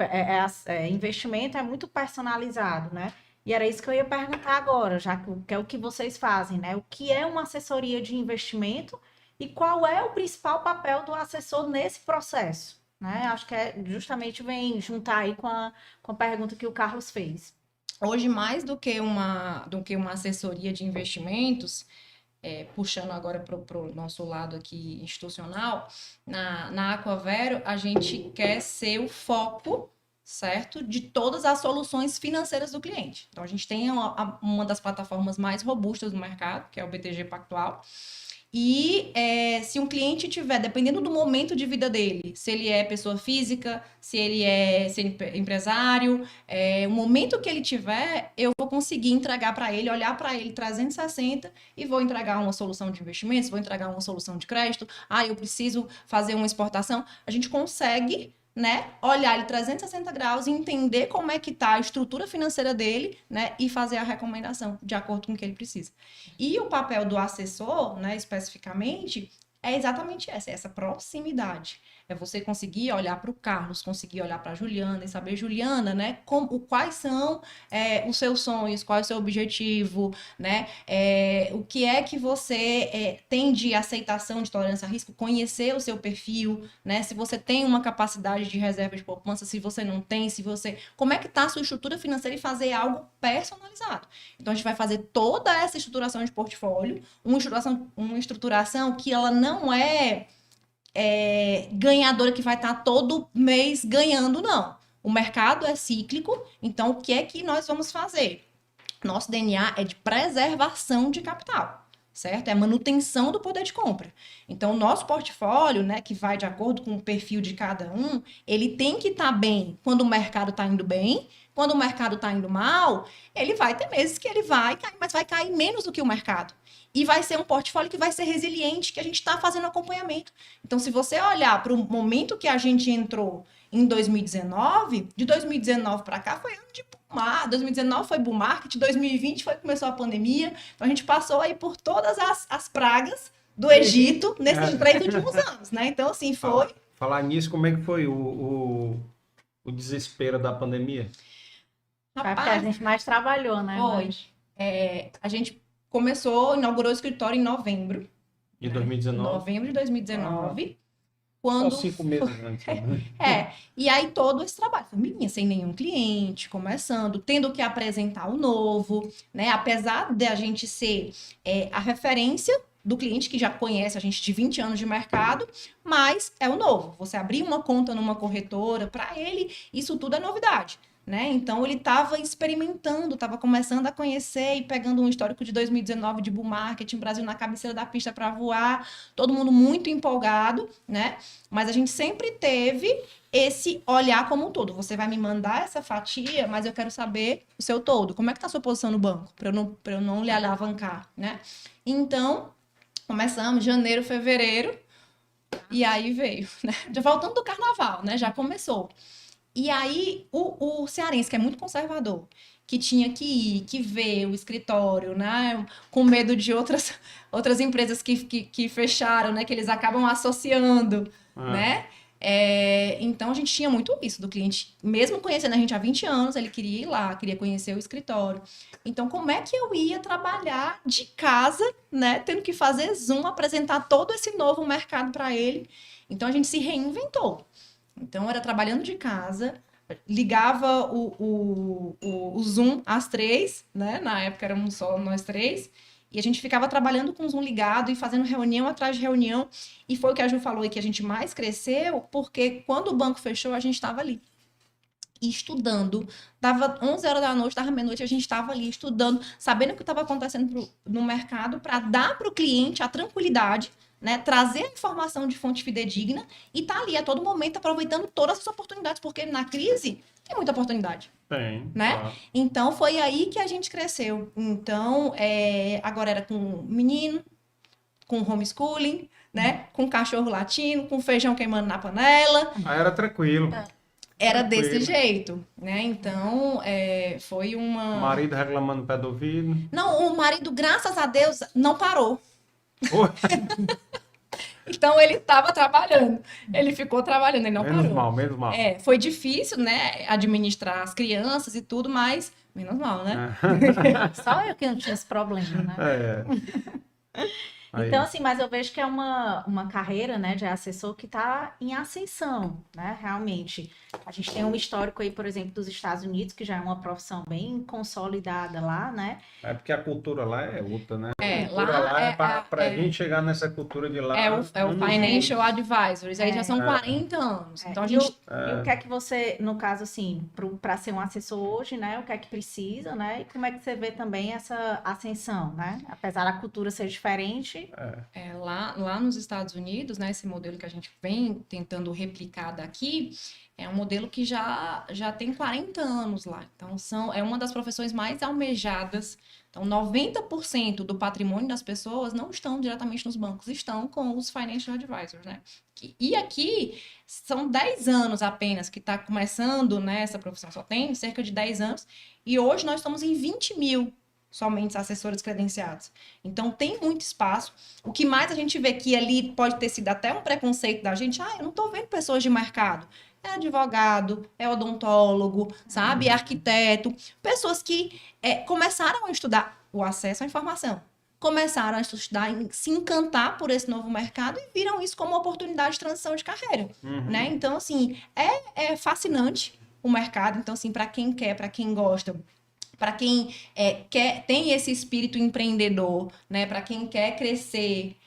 Investimento é muito personalizado, né? E era isso que eu ia perguntar agora, já que é o que vocês fazem, né? O que é uma assessoria de investimento e qual é o principal papel do assessor nesse processo, né? Acho que justamente vem juntar aí com a pergunta que o Carlos fez. Hoje, mais do que uma assessoria de investimentos, puxando agora para o nosso lado aqui institucional, na Aquavero, a gente quer ser o foco, certo, de todas as soluções financeiras do cliente. Então, a gente tem uma das plataformas mais robustas do mercado, que é o BTG Pactual. E se um cliente tiver, dependendo do momento de vida dele, se ele é pessoa física, se ele é empresário, o momento que ele tiver, eu vou conseguir entregar para ele, olhar para ele 360 e vou entregar uma solução de investimentos, vou entregar uma solução de crédito. Eu preciso fazer uma exportação. A gente consegue, né, olhar ele 360 graus e entender como é que está a estrutura financeira dele, né, e fazer a recomendação de acordo com o que ele precisa. E o papel do assessor, né, especificamente, é exatamente essa proximidade. É você conseguir olhar para o Carlos, conseguir olhar para a Juliana e saber, Juliana, né, quais são os seus sonhos, qual é o seu objetivo, né, o que é que você tem de aceitação de tolerância a risco, conhecer o seu perfil, né, se você tem uma capacidade de reserva de poupança, se você não tem, como é que está a sua estrutura financeira e fazer algo personalizado. Então, a gente vai fazer toda essa estruturação de portfólio, uma estruturação que ela não é ganhadora que vai estar todo mês ganhando, não. O mercado é cíclico, então o que é que nós vamos fazer? Nosso DNA é de preservação de capital, certo? É manutenção do poder de compra. Então, o nosso portfólio, né, que vai de acordo com o perfil de cada um, ele tem que estar bem quando o mercado está indo bem. Quando o mercado está indo mal, ele vai ter meses que ele vai cair, mas vai cair menos do que o mercado. E vai ser um portfólio que vai ser resiliente, que a gente está fazendo acompanhamento. Então, se você olhar para o momento que a gente entrou em 2019, de 2019 para cá foi ano de boom market. 2019 foi boom market, 2020 foi que começou a pandemia. Então, a gente passou aí por todas as pragas do Egito nesses 3 últimos anos, né? Então, assim, foi... Falar nisso, como é que foi o desespero da pandemia? Foi porque a gente mais trabalhou, né? Foi. A gente inaugurou o escritório em novembro. De 2019? Novembro de 2019. Só 5 meses antes. Né? E aí todo esse trabalho, família, sem nenhum cliente, começando, tendo que apresentar o novo, né? Apesar de a gente ser a referência do cliente que já conhece a gente de 20 anos de mercado, mas é o novo. Você abrir uma conta numa corretora, para ele, isso tudo é novidade. Né? Então, ele estava experimentando, estava começando a conhecer e pegando um histórico de 2019 de bull market, Brasil na cabeceira da pista para voar, todo mundo muito empolgado, né? Mas a gente sempre teve esse olhar como um todo. Você vai me mandar essa fatia, mas eu quero saber o seu todo. Como é que está a sua posição no banco? Para eu não lhe alavancar, né? Então, começamos janeiro, fevereiro, e aí veio, né? Já voltando do carnaval, né? Já começou. E aí, o cearense, que é muito conservador, que tinha que ir, que ver o escritório, né? Com medo de outras empresas que fecharam, né? Que eles acabam associando, né? Então, a gente tinha muito isso do cliente. Mesmo conhecendo a gente há 20 anos, ele queria ir lá, queria conhecer o escritório. Então, como é que eu ia trabalhar de casa, né? Tendo que fazer Zoom, apresentar todo esse novo mercado para ele. Então, a gente se reinventou. Então, era trabalhando de casa, ligava o Zoom às 3, né? Na época éramos só nós 3, e a gente ficava trabalhando com o Zoom ligado e fazendo reunião atrás de reunião. E foi o que a Ju falou, e que a gente mais cresceu, porque quando o banco fechou, a gente estava ali. Estudando, dava 11 horas da noite, dava meia-noite, a gente estava ali estudando, sabendo o que estava acontecendo no mercado, para dar para o cliente a tranquilidade, né, trazer a informação de fonte fidedigna e tá ali a todo momento aproveitando todas as oportunidades, porque na crise tem muita oportunidade. Tem. Né? Claro. Então foi aí que a gente cresceu. Então, agora era com menino, com homeschooling, né? Com cachorro latindo, com feijão queimando na panela. Era tranquilo. Era desse jeito, né? Então, foi uma... O marido reclamando no pé do ouvido. Não, o marido, graças a Deus, não parou. Então ele estava trabalhando, ele ficou trabalhando, ele não parou. Menos mal. Foi difícil, né, administrar as crianças e tudo, mas menos mal, né? Só eu que não tinha esse problema, né? Então, assim, mas eu vejo que é uma carreira, né, de assessor que está em ascensão, né, realmente. A gente tem um histórico aí, por exemplo, dos Estados Unidos, que já é uma profissão bem consolidada lá, né? É porque a cultura lá é outra, né? A cultura lá lá é para a gente chegar nessa cultura de lá. É o Financial Advisors, aí já são 40 anos. Então a gente... E o que é que você, no caso, assim, para ser um assessor hoje, né, o que é que precisa, né? E como é que você vê também essa ascensão, né? Apesar da cultura ser diferente. Lá nos Estados Unidos, né, esse modelo que a gente vem tentando replicar daqui, é um modelo que já tem 40 anos lá. Então, é uma das profissões mais almejadas. Então, 90% do patrimônio das pessoas não estão diretamente nos bancos, estão com os financial advisors, né? E aqui, são 10 anos apenas que está começando, né, essa profissão, só tem cerca de 10 anos, e hoje nós estamos em 20 mil somente assessores credenciados. Então, tem muito espaço. O que mais a gente vê que ali pode ter sido até um preconceito da gente, eu não estou vendo pessoas de mercado. É advogado, é odontólogo, sabe? É arquiteto. Pessoas que começaram a estudar o acesso à informação. Começaram a estudar, se encantar por esse novo mercado e viram isso como uma oportunidade de transição de carreira, né? Então, assim, é fascinante o mercado. Então, assim, para quem quer, para quem gosta, para quem tem esse espírito empreendedor, né? Para quem quer crescer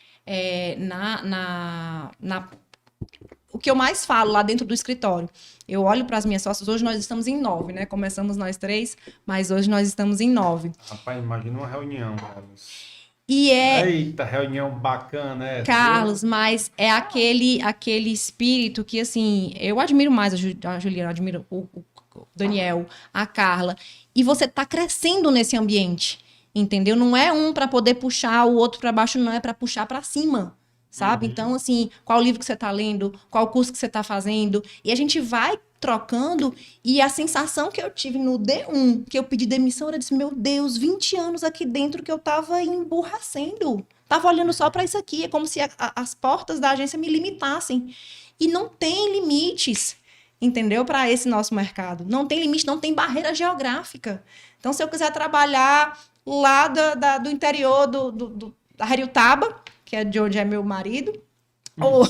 o que eu mais falo lá dentro do escritório, eu olho para as minhas sócias, hoje nós estamos em 9, né? Começamos nós 3, mas hoje nós estamos em 9. Rapaz, imagina uma reunião, Carlos. Eita, reunião bacana, Carlos, mas é aquele espírito que, assim, eu admiro mais a Juliana, admiro o Daniel, a Carla, e você tá crescendo nesse ambiente, entendeu? Não é um para poder puxar o outro para baixo, não é para puxar para cima, sabe? Então, assim, qual livro que você tá lendo, qual curso que você tá fazendo, e a gente vai trocando, e a sensação que eu tive no D1, que eu pedi demissão, eu disse, meu Deus, 20 anos aqui dentro que eu tava emburracendo, tava olhando só para isso aqui, é como se as portas da agência me limitassem, e não tem limites, entendeu? Para esse nosso mercado. Não tem limite, não tem barreira geográfica. Então, se eu quiser trabalhar lá do interior da Heriotaba, que é de onde é meu marido, ou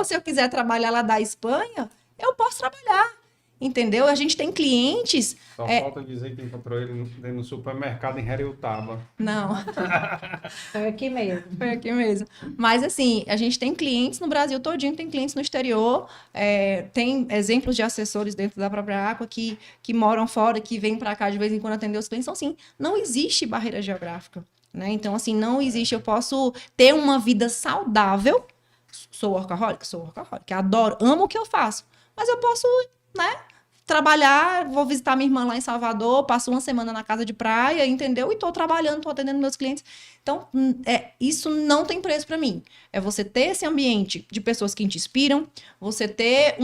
se eu quiser trabalhar lá da Espanha, eu posso trabalhar. Entendeu? A gente tem clientes... Só falta dizer que encontrou ele no supermercado em Heriotaba. Não. Foi aqui mesmo. Foi aqui mesmo. Mas, assim, a gente tem clientes no Brasil todinho, tem clientes no exterior, tem exemplos de assessores dentro da própria Aqua que moram fora, que vêm para cá de vez em quando atender os clientes. Então, assim, não existe barreira geográfica, né? Então, assim, não existe. Eu posso ter uma vida saudável. Sou workaholic, adoro, amo o que eu faço. Mas eu posso, né, trabalhar, vou visitar minha irmã lá em Salvador, passo uma semana na casa de praia, entendeu? E tô trabalhando, tô atendendo meus clientes. Então, isso não tem preço para mim. É você ter esse ambiente de pessoas que te inspiram, você ter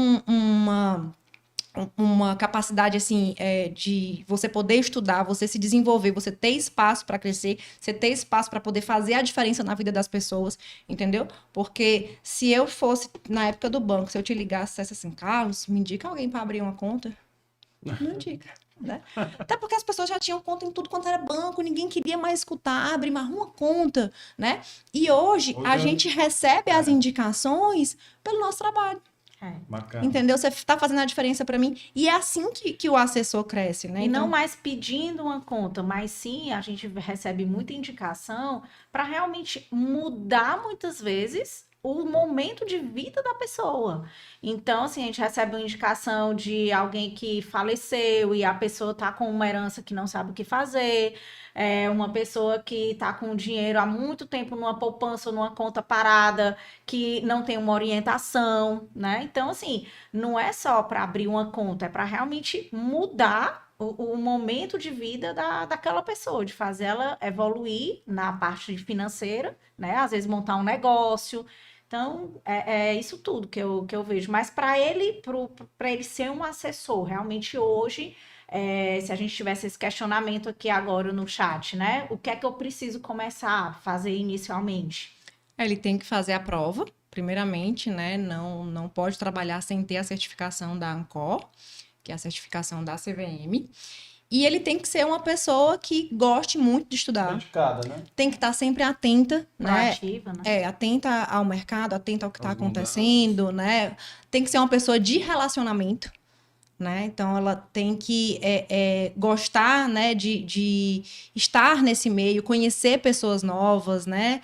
uma capacidade, assim, de você poder estudar, você se desenvolver, você ter espaço para crescer, você ter espaço para poder fazer a diferença na vida das pessoas, entendeu? Porque se eu fosse, na época do banco, se eu te ligasse assim, Carlos, me indica alguém para abrir uma conta? Não indica, né? Até porque as pessoas já tinham conta em tudo quanto era banco, ninguém queria mais escutar, abre mais uma conta, né? E hoje a gente recebe as indicações pelo nosso trabalho. Bacana. Entendeu? Você está fazendo a diferença para mim. E é assim que o assessor cresce, né? E então... não mais pedindo uma conta, mas sim a gente recebe muita indicação para realmente mudar muitas vezes o momento de vida da pessoa. Então, assim, a gente recebe uma indicação de alguém que faleceu e a pessoa está com uma herança que não sabe o que fazer. Uma pessoa que está com dinheiro há muito tempo numa poupança ou numa conta parada, que não tem uma orientação, né? Então, assim, não é só para abrir uma conta, é para realmente mudar o momento de vida daquela pessoa, de fazer ela evoluir na parte financeira, né? Às vezes montar um negócio. Então, é isso tudo que eu vejo. Mas para ele ser um assessor, realmente hoje... se a gente tivesse esse questionamento aqui agora no chat, né? O que é que eu preciso começar a fazer inicialmente? Ele tem que fazer a prova, primeiramente, né? Não pode trabalhar sem ter a certificação da ANCOR, que é a certificação da CVM. E ele tem que ser uma pessoa que goste muito de estudar. Dedicada, né? Tem que estar sempre atenta, né? Proativa, né? Atenta ao mercado, atenta ao que está Aos acontecendo, né? Tem que ser uma pessoa de relacionamento, né? Então, ela tem que gostar, né, de estar nesse meio, conhecer pessoas novas, né?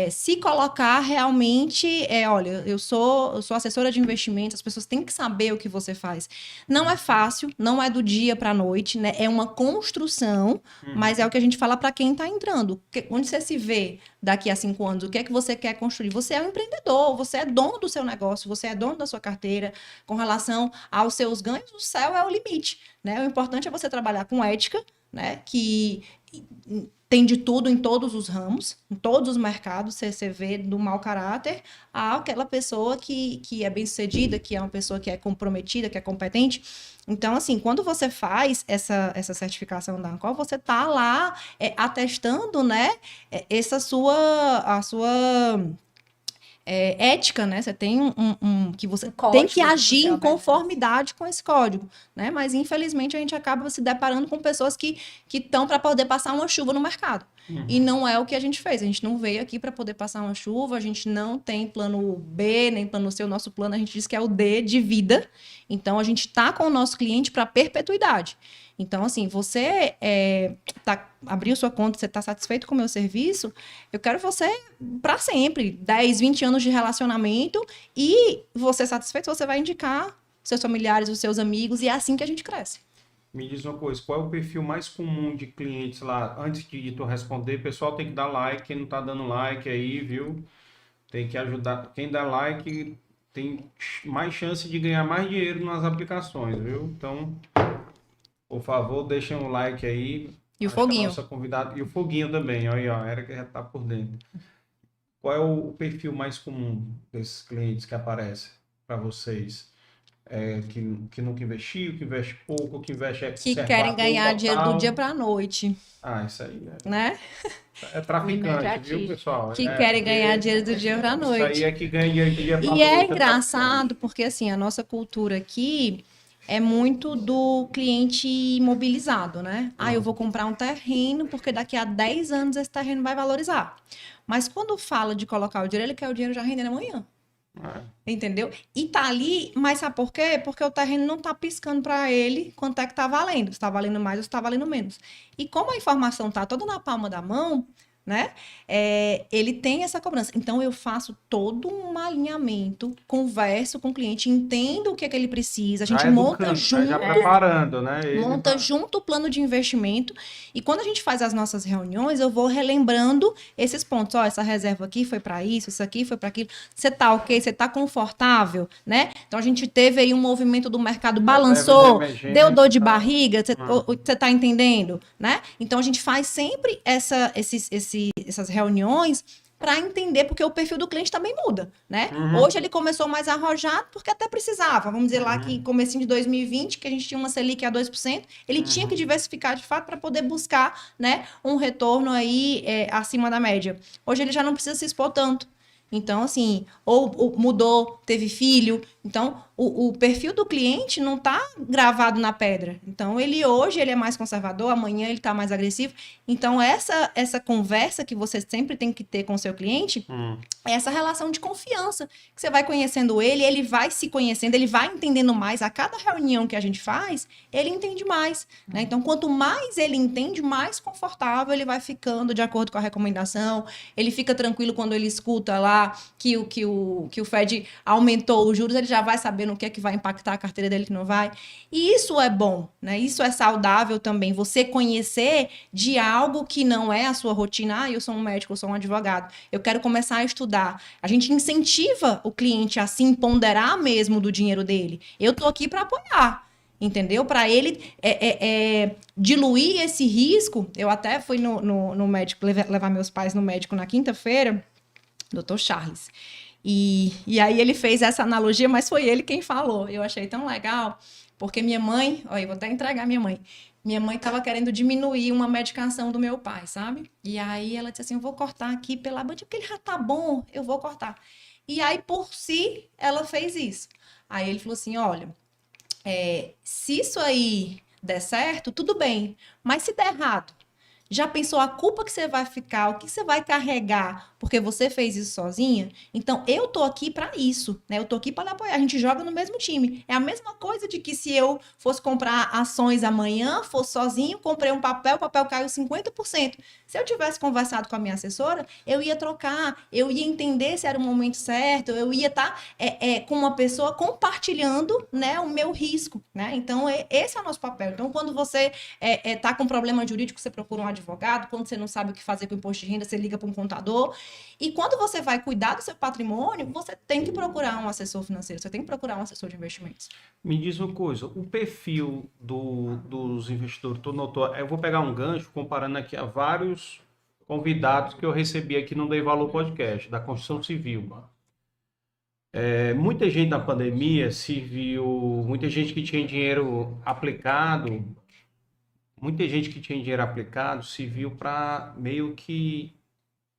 Se colocar realmente, olha, eu sou assessora de investimentos, as pessoas têm que saber o que você faz. Não é fácil, não é do dia para a noite, né? É uma construção, mas é o que a gente fala para quem está entrando. Onde você se vê daqui a 5 anos? O que é que você quer construir? Você é um empreendedor, você é dono do seu negócio, você é dono da sua carteira. Com relação aos seus ganhos, o céu é o limite, né? O importante é você trabalhar com ética, né? Que tem de tudo em todos os ramos, em todos os mercados, você vê do mau caráter àquela pessoa que é bem-sucedida, que é uma pessoa que é comprometida, que é competente. Então, assim, quando você faz essa certificação da ANCOR, você está lá atestando, né, a sua ética, né? Você tem que você tem que agir em conformidade com esse código, né? Mas infelizmente a gente acaba se deparando com pessoas que estão para poder passar uma chuva no mercado. E não é o que a gente fez. A gente não veio aqui para poder passar uma chuva, a gente não tem plano B, nem plano C. O nosso plano a gente diz que é o D de vida. Então a gente está com o nosso cliente para perpetuidade. Então, assim, você abriu sua conta, você está satisfeito com o meu serviço, eu quero você para sempre. 10, 20 anos de relacionamento e você satisfeito, você vai indicar seus familiares, os seus amigos, e é assim que a gente cresce. Me diz uma coisa, qual é o perfil mais comum de clientes lá? Antes de tu responder, o pessoal tem que dar like, quem não tá dando like aí, viu? Tem que ajudar. Quem dá like tem mais chance de ganhar mais dinheiro nas aplicações, viu? Então, por favor, deixem um like aí. E o foguinho. Nossa convidada, e o foguinho também, olha aí, ó, a Erika já tá por dentro. Qual é o perfil mais comum desses clientes que aparecem para vocês? Que nunca investiu, que investe pouco, que investe que querem ganhar dinheiro do dia para a noite. Ah, isso aí né? É traficante, viu, pessoal? Que querem ganhar dinheiro do dia para a noite. Isso aí é que ganha dinheiro do dia para a noite. E é engraçado, porque assim, a nossa cultura aqui é muito do cliente imobilizado, né? Eu vou comprar um terreno porque daqui a 10 anos esse terreno vai valorizar. Mas quando fala de colocar o dinheiro, ele quer o dinheiro já rendendo amanhã. Entendeu? E tá ali, mas sabe por quê? Porque o terreno não tá piscando para ele quanto é que tá valendo. Se tá valendo mais ou se tá valendo menos. E como a informação tá toda na palma da mão, né? Ele tem essa cobrança. Então, eu faço todo um alinhamento, converso com o cliente, entendo o que é que ele precisa, a gente monta junto. Já preparando, né? Monta junto o plano de investimento. E quando a gente faz as nossas reuniões, eu vou relembrando esses pontos. Essa reserva aqui foi para isso aqui foi para aquilo. Você tá ok? Você tá confortável, né? Então, a gente teve aí um movimento do mercado, balançou, deu dor de barriga, você tá entendendo, né? Então, a gente faz sempre essas reuniões para entender, porque o perfil do cliente também muda, né? Hoje ele começou mais arrojado porque até precisava. Vamos dizer lá que comecinho de 2020, que a gente tinha uma Selic a 2%, ele tinha que diversificar de fato para poder buscar, né, um retorno aí acima da média. Hoje ele já não precisa se expor tanto. Então, assim, ou mudou, teve filho. Então, o perfil do cliente não está gravado na pedra. Então, hoje ele é mais conservador, amanhã ele está mais agressivo. Então, essa conversa que você sempre tem que ter com o seu cliente é essa relação de confiança. Que você vai conhecendo ele vai se conhecendo, ele vai entendendo mais. A cada reunião que a gente faz, ele entende mais, né? Então, quanto mais ele entende, mais confortável ele vai ficando de acordo com a recomendação. Ele fica tranquilo quando ele escuta lá que o Fed aumentou os juros, ele já vai sabendo o que é que vai impactar a carteira dele, que não vai. E isso é bom, né? Isso é saudável também. Você conhecer de algo que não é a sua rotina. Eu sou um médico, eu sou um advogado. Eu quero começar a estudar. A gente incentiva o cliente a se empoderar mesmo do dinheiro dele. Eu tô aqui para apoiar. Entendeu? Para ele diluir esse risco. Eu até fui no médico, levar meus pais no médico na quinta-feira, Dr. Charles. E aí ele fez essa analogia, mas foi ele quem falou. Eu achei tão legal, porque minha mãe, olha, eu vou até entregar minha mãe. minha mãe estava querendo diminuir uma medicação do meu pai, sabe? E aí ela disse assim, eu vou cortar aqui pela bandinha, porque ele já tá bom, eu vou cortar. E aí, por si, ela fez isso. Aí ele falou assim, olha, se isso aí der certo, tudo bem. Mas se der errado, já pensou a culpa que você vai ficar, o que você vai carregar porque você fez isso sozinha? Então, eu tô aqui para isso, né? Eu tô aqui para apoiar. A gente joga no mesmo time. É a mesma coisa de que se eu fosse comprar ações amanhã, fosse sozinho, comprei um papel, o papel caiu 50%. Se eu tivesse conversado com a minha assessora, eu ia trocar, eu ia entender se era o momento certo, eu ia estar com uma pessoa compartilhando, né, o meu risco, né? Então, esse é o nosso papel. Então, quando você tá com problema jurídico, você procura um advogado. Quando você não sabe o que fazer com o imposto de renda, você liga para um contador. E quando você vai cuidar do seu patrimônio, você tem que procurar um assessor financeiro, você tem que procurar um assessor de investimentos. Me diz uma coisa, o perfil dos investidores, tu notou, eu vou pegar um gancho comparando aqui a vários convidados que eu recebi aqui no Dei Valor Podcast, da construção civil. Muita gente na pandemia se viu, muita gente que tinha dinheiro aplicado, se viu para meio que,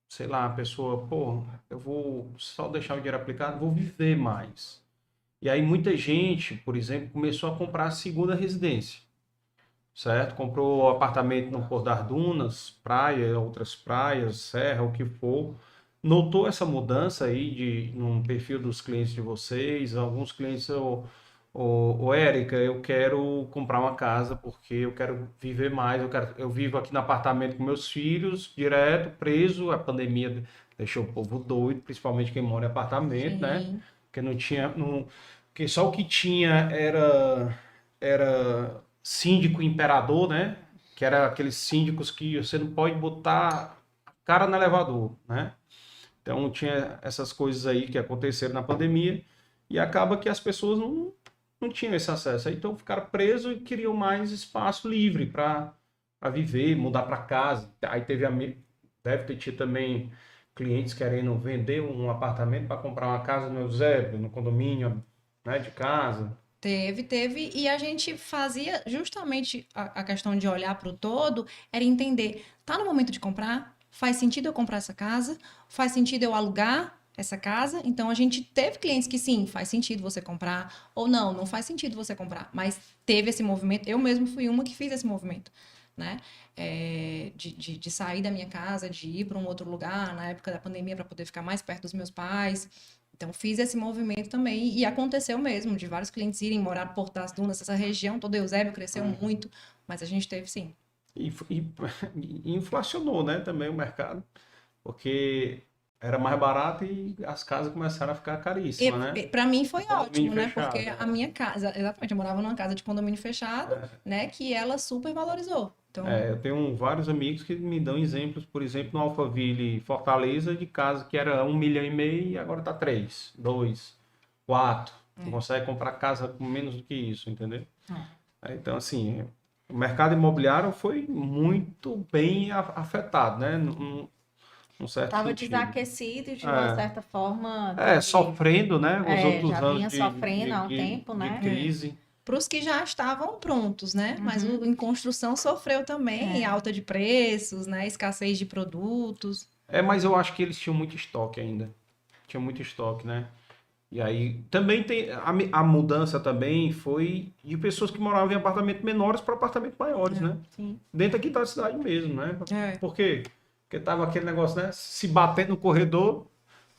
sei lá, a pessoa, pô, eu vou só deixar o dinheiro aplicado, vou viver mais. E aí muita gente, por exemplo, começou a comprar a segunda residência, certo? Comprou apartamento no Porto das Dunas, praia, outras praias, serra, o que for. Notou essa mudança aí no perfil dos clientes de vocês? Alguns clientes, Érica, eu quero comprar uma casa porque eu quero viver mais, eu vivo aqui no apartamento com meus filhos, direto, preso, a pandemia deixou o povo doido, principalmente quem mora em apartamento, né? Porque não tinha, porque só o que tinha era síndico imperador, né? Que era aqueles síndicos que você não pode botar a cara no elevador, né? Então tinha essas coisas aí que aconteceram na pandemia e acaba que as pessoas não tinham esse acesso. Então ficaram presos e queriam mais espaço livre para viver, mudar para casa. Aí deve ter tido também clientes querendo vender um apartamento para comprar uma casa no Eusébio, no condomínio, né, de casa. Teve, e a gente fazia justamente a questão de olhar para o todo, era entender, tá no momento de comprar? Faz sentido eu comprar essa casa? Faz sentido eu alugar essa casa? Então, a gente teve clientes que sim, faz sentido você comprar, ou não faz sentido você comprar, mas teve esse movimento, eu mesmo fui uma que fiz esse movimento, né? De sair da minha casa, de ir para um outro lugar, na época da pandemia, para poder ficar mais perto dos meus pais. Então, fiz esse movimento também e aconteceu mesmo, de vários clientes irem morar no Porto das Dunas, essa região toda, Eusébio cresceu muito, mas a gente teve sim. E inflacionou, né, também o mercado, porque era mais barato e as casas começaram a ficar caríssimas, né? Para mim foi ótimo, né? Fechado, Porque a minha casa, exatamente, eu morava numa casa de condomínio fechado, né? Que ela super valorizou. Então... eu tenho vários amigos que me dão exemplos, por exemplo, no Alphaville Fortaleza, de casa que era 1,5 milhão e agora está 3, 2, 4. Não consegue comprar casa com menos do que isso, entendeu? Então, assim, o mercado imobiliário foi muito bem afetado, né? Num certo Estava sentido. desaquecido de uma certa forma. Sofrendo, né? Os outros já anos vinha sofrendo há um tempo, né? De crise. Para os que já estavam prontos, né? Mas o em construção sofreu também, alta de preços, né? Escassez de produtos. Mas eu acho que eles tinham muito estoque ainda. Tinha muito estoque, né? E aí também tem a mudança também foi de pessoas que moravam em apartamentos menores para apartamentos maiores, né? Sim. Dentro aqui da cidade mesmo, né? Por quê? Porque tava aquele negócio, né? Se bater no corredor,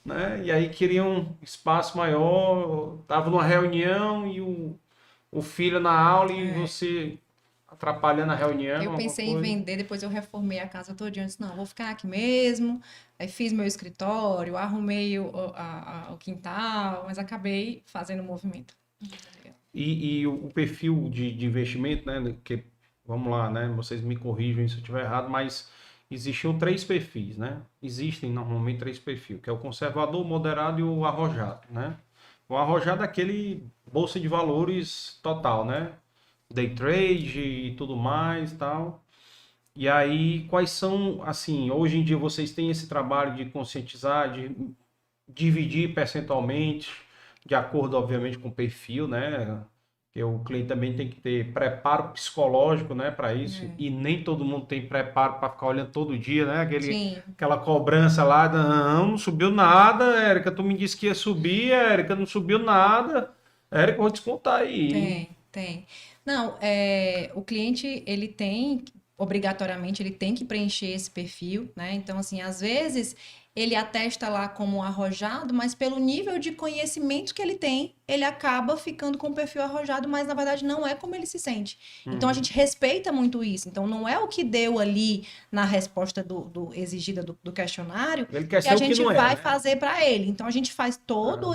né? E aí queriam espaço maior, tava numa reunião e o filho na aula e você atrapalhando a reunião. Eu pensei em vender, depois eu reformei a casa toda e disse, não, vou ficar aqui mesmo. Aí fiz meu escritório, arrumei o quintal, mas acabei fazendo o movimento. E o perfil de investimento, né? Que, vamos lá, né? Vocês me corrijam se eu estiver errado, mas existiam 3 perfis, né? Existem normalmente 3 perfis, que é o conservador, o moderado e o arrojado, né? O arrojado é aquele bolsa de valores total, né? Day trade e tudo mais e tal. E aí, quais são, assim, hoje em dia vocês têm esse trabalho de conscientizar, de dividir percentualmente, de acordo, obviamente, com o perfil, né? Porque o cliente também tem que ter preparo psicológico, né, para isso, e nem todo mundo tem preparo para ficar olhando todo dia, né, Sim. aquela cobrança lá, não subiu nada, Érica, tu me disse que ia subir, Érica, não subiu nada, Érica, vou descontar aí. Tem. Não, o cliente, ele tem, obrigatoriamente, ele tem que preencher esse perfil, né? Então, assim, às vezes ele atesta lá como arrojado, mas pelo nível de conhecimento que ele tem, ele acaba ficando com o perfil arrojado, mas na verdade não é como ele se sente. Então a gente respeita muito isso. Então não é o que deu ali na resposta exigida do questionário Ele quer que ser a o que gente não é, vai né? fazer para ele. Então a gente faz todo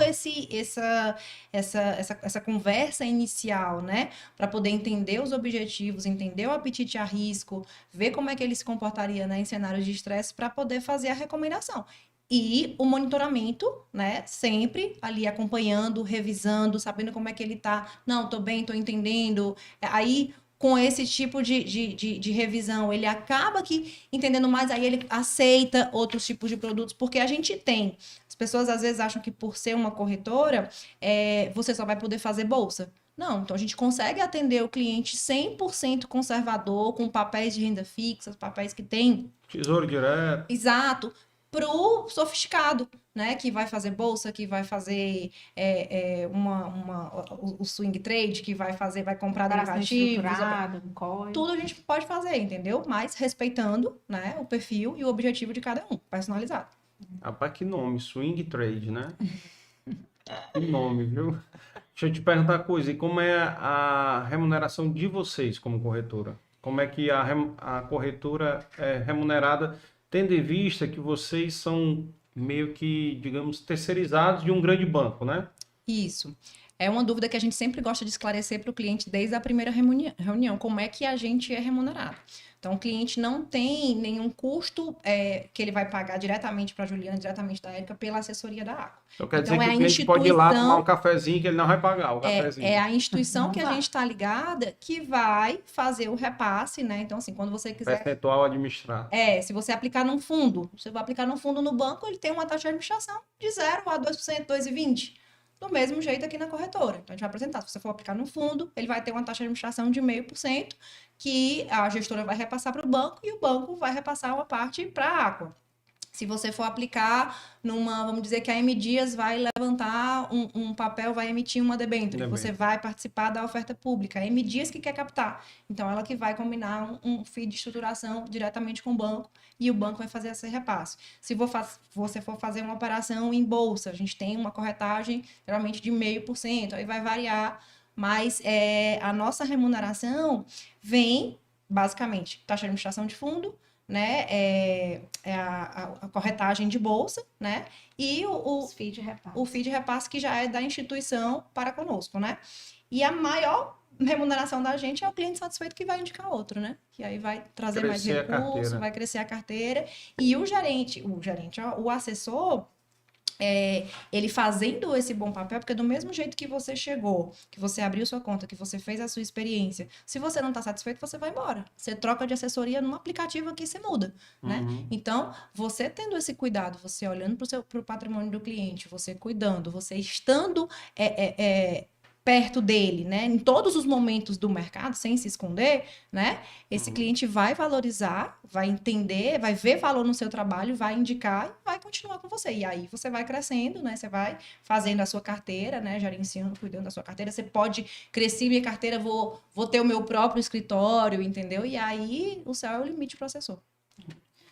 essa conversa inicial, né, para poder entender os objetivos, entender o apetite a risco, ver como é que ele se comportaria, né, em cenários de estresse para poder fazer a recomendação. E o monitoramento, né? Sempre ali acompanhando, revisando, sabendo como é que ele tá. Não, tô bem, tô entendendo. Aí, com esse tipo de revisão, ele acaba que entendendo mais, aí ele aceita outros tipos de produtos, porque a gente tem. As pessoas às vezes acham que por ser uma corretora, você só vai poder fazer bolsa. Não, então a gente consegue atender o cliente 100% conservador, com papéis de renda fixa, papéis que tem. Tesouro direto. Exato, pro sofisticado, né? Que vai fazer bolsa, que vai fazer o swing trade, que vai comprar derivativos. Tudo a gente pode fazer, entendeu? Mas respeitando, né, o perfil e o objetivo de cada um, personalizado. Rapaz, que nome, swing trade, né? Que nome, viu? Deixa eu te perguntar uma coisa, e como é a remuneração de vocês como corretora? Como é que a corretora é remunerada, tendo em vista que vocês são meio que, digamos, terceirizados de um grande banco, né? Isso. É uma dúvida que a gente sempre gosta de esclarecer para o cliente desde a primeira reunião. Como é que a gente é remunerado? Então, o cliente não tem nenhum custo que ele vai pagar diretamente para a Juliana, diretamente da Érica, pela assessoria da Aqua. Então quer dizer Então, que o cliente pode ir lá tomar um cafezinho que ele não vai pagar o cafezinho. É a instituição que a gente está ligada que vai fazer o repasse, né? Então, assim, quando você quiser... Percentual administrado. Se você aplicar num fundo, você vai aplicar num fundo no banco, ele tem uma taxa de administração de 0 a 2%, 2,20%. Do mesmo jeito aqui na corretora. Então, a gente vai apresentar. Se você for aplicar no fundo, ele vai ter uma taxa de administração de 0,5%, que a gestora vai repassar para o banco e o banco vai repassar uma parte para a Aqua. Se você for aplicar vamos dizer que a M Dias vai levantar um papel, vai emitir uma debênture, você vai participar da oferta pública, a M Dias que quer captar. Então, ela que vai combinar um FII de estruturação diretamente com o banco e o banco vai fazer esse repasse. Se você for fazer uma operação em bolsa, a gente tem uma corretagem geralmente de 0,5%, aí vai variar, mas a nossa remuneração vem, basicamente, taxa de administração de fundo, né, a corretagem de bolsa, né, e o FII de repasse que já é da instituição para conosco, né, e a maior remuneração da gente é o cliente satisfeito que vai indicar outro, né, que aí vai trazer mais recurso, vai crescer a carteira, e o assessor, ele fazendo esse bom papel, porque do mesmo jeito que você chegou, que você abriu sua conta, que você fez a sua experiência, se você não está satisfeito, você vai embora. Você troca de assessoria num aplicativo aqui, você muda, né? Então, você tendo esse cuidado, você olhando para o patrimônio do cliente, você cuidando, você estando perto dele, né? Em todos os momentos do mercado, sem se esconder, né? Esse cliente vai valorizar, vai entender, vai ver valor no seu trabalho, vai indicar e vai continuar com você. E aí você vai crescendo, né? Você vai fazendo a sua carteira, né? Gerenciando, cuidando da sua carteira. Você pode crescer minha carteira, vou ter o meu próprio escritório, entendeu? E aí o céu é o limite para o assessor.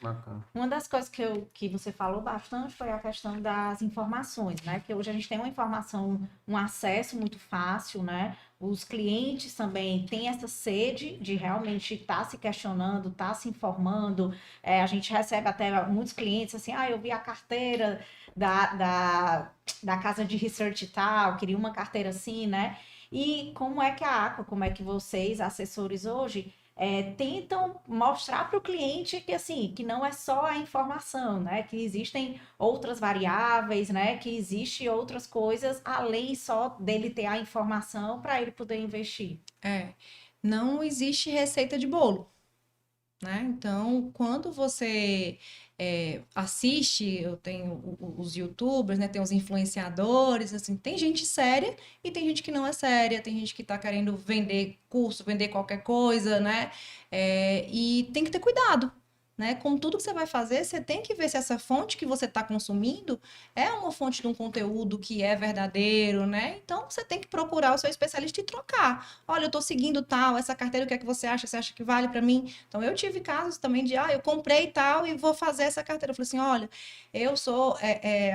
Bacana. Uma das coisas que você falou bastante foi a questão das informações, né? Que hoje a gente tem uma informação, um acesso muito fácil, né? Os clientes também têm essa sede de realmente estar se questionando, estar se informando. A gente recebe até muitos clientes assim, eu vi a carteira da casa de research e tal, queria uma carteira assim, né? E como é que a Aqua, como é que vocês, assessores hoje, tentam mostrar para o cliente que, assim, que não é só a informação, né? Que existem outras variáveis, né? Que existem outras coisas além só dele ter a informação para ele poder investir. Não existe receita de bolo. né? Então, quando você assiste, eu tenho os YouTubers, né? Tem os influenciadores, assim, tem gente séria e tem gente que não é séria, tem gente que tá querendo vender curso, vender qualquer coisa, né? E tem que ter cuidado, né? Com tudo que você vai fazer, você tem que ver se essa fonte que você está consumindo é uma fonte de um conteúdo que é verdadeiro, né? Então, você tem que procurar o seu especialista e trocar. Olha, eu estou seguindo tal, essa carteira, o que é que você acha? Você acha que vale para mim? Então, eu tive casos também de, eu comprei tal e vou fazer essa carteira. Eu falei assim, olha, eu sou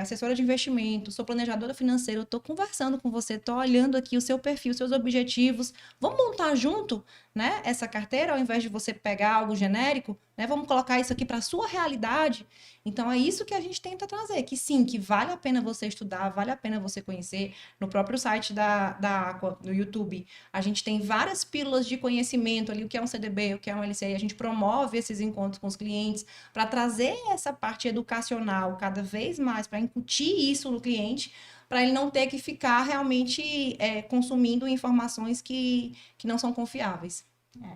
assessora de investimento, sou planejadora financeira, eu estou conversando com você, estou olhando aqui o seu perfil, os seus objetivos. Vamos montar junto, né, essa carteira, ao invés de você pegar algo genérico, né? Vamos colocar isso aqui para a sua realidade. Então, é isso que a gente tenta trazer, que sim, que vale a pena você estudar, vale a pena você conhecer. No próprio site da Aqua, no YouTube, a gente tem várias pílulas de conhecimento ali, o que é um CDB, o que é um LCI, a gente promove esses encontros com os clientes para trazer essa parte educacional cada vez mais, para incutir isso no cliente, para ele não ter que ficar realmente consumindo informações que não são confiáveis.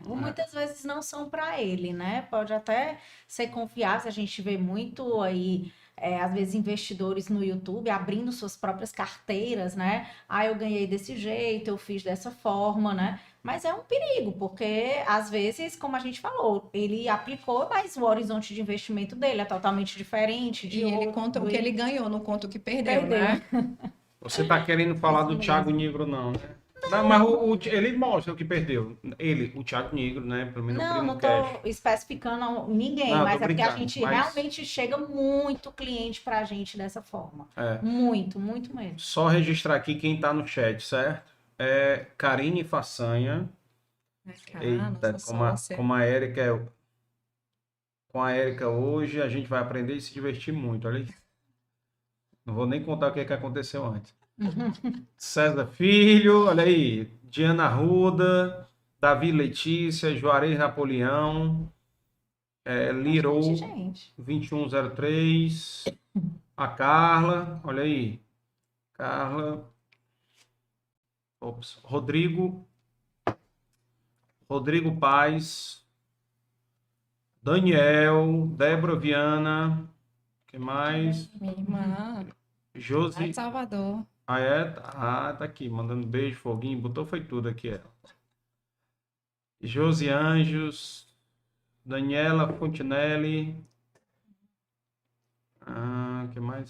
Ou muitas vezes não são para ele, né? Pode até ser confiável, a gente vê muito aí, às vezes, investidores no YouTube abrindo suas próprias carteiras, né? Eu ganhei desse jeito, eu fiz dessa forma, né? Mas é um perigo, porque às vezes, como a gente falou, ele aplicou, mas o horizonte de investimento dele é totalmente diferente de E ele outro. conta o que ele ganhou, não conta o que perdeu, Perdeu. né? Você tá querendo falar Isso do Thiago mesmo. Nigro, não, né? Não, mas ele mostra o que perdeu. Ele, o Thiago Negro, né? Pelo menos no Não, Primo não Cash. estou especificando ninguém, Não, eu tô mas é porque a brincando. gente Mas realmente chega muito cliente para a gente dessa forma. é, Muito, muito mesmo. só registrar aqui quem tá no chat, certo? É Karine Façanha. Eita, Nossa sócia. com a Érica hoje a gente vai aprender e se divertir muito, olha aí. Não vou nem contar o que é que aconteceu antes. César Filho, olha aí. Diana Arruda, Davi Letícia, Juarez Napoleão, Lirou Bastante gente. 2103, a Carla, olha aí. Carla, ops, Rodrigo Paz, Daniel, Débora Viana, que mais? Minha irmã, lá de Josi, Salvador. tá aqui, mandando beijo, foguinho, botou foi tudo aqui, Josi Anjos, Daniela Fontinelli,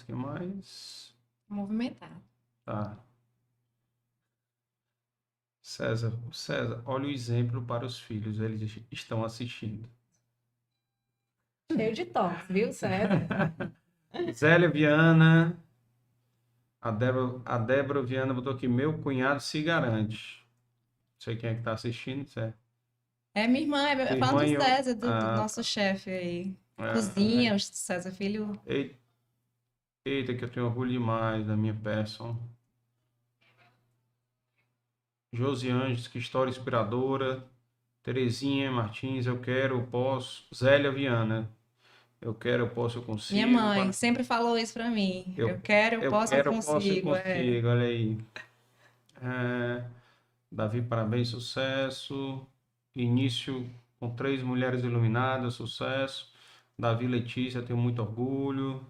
que mais? Movimentado. Tá. César, olha o exemplo para os filhos, eles estão assistindo. Cheio de toques, viu, César? Zélia Viana, a Débora Viana botou aqui, meu cunhado se garante. Não sei quem é que está assistindo, certo? É minha irmã, Tua falando irmã do e eu. César, do nosso chefe aí. Cozinha, o César Filho. Eita, que eu tenho orgulho demais da minha person. Josi Anjos, que história inspiradora. Terezinha Martins, eu quero, eu posso. Zélia Viana, eu quero, eu posso, eu consigo. Minha mãe sempre falou isso pra mim. Eu quero, eu posso, eu consigo. Olha aí. Davi, parabéns, sucesso. Início com 3 mulheres iluminadas, sucesso. Davi Letícia, tenho muito orgulho.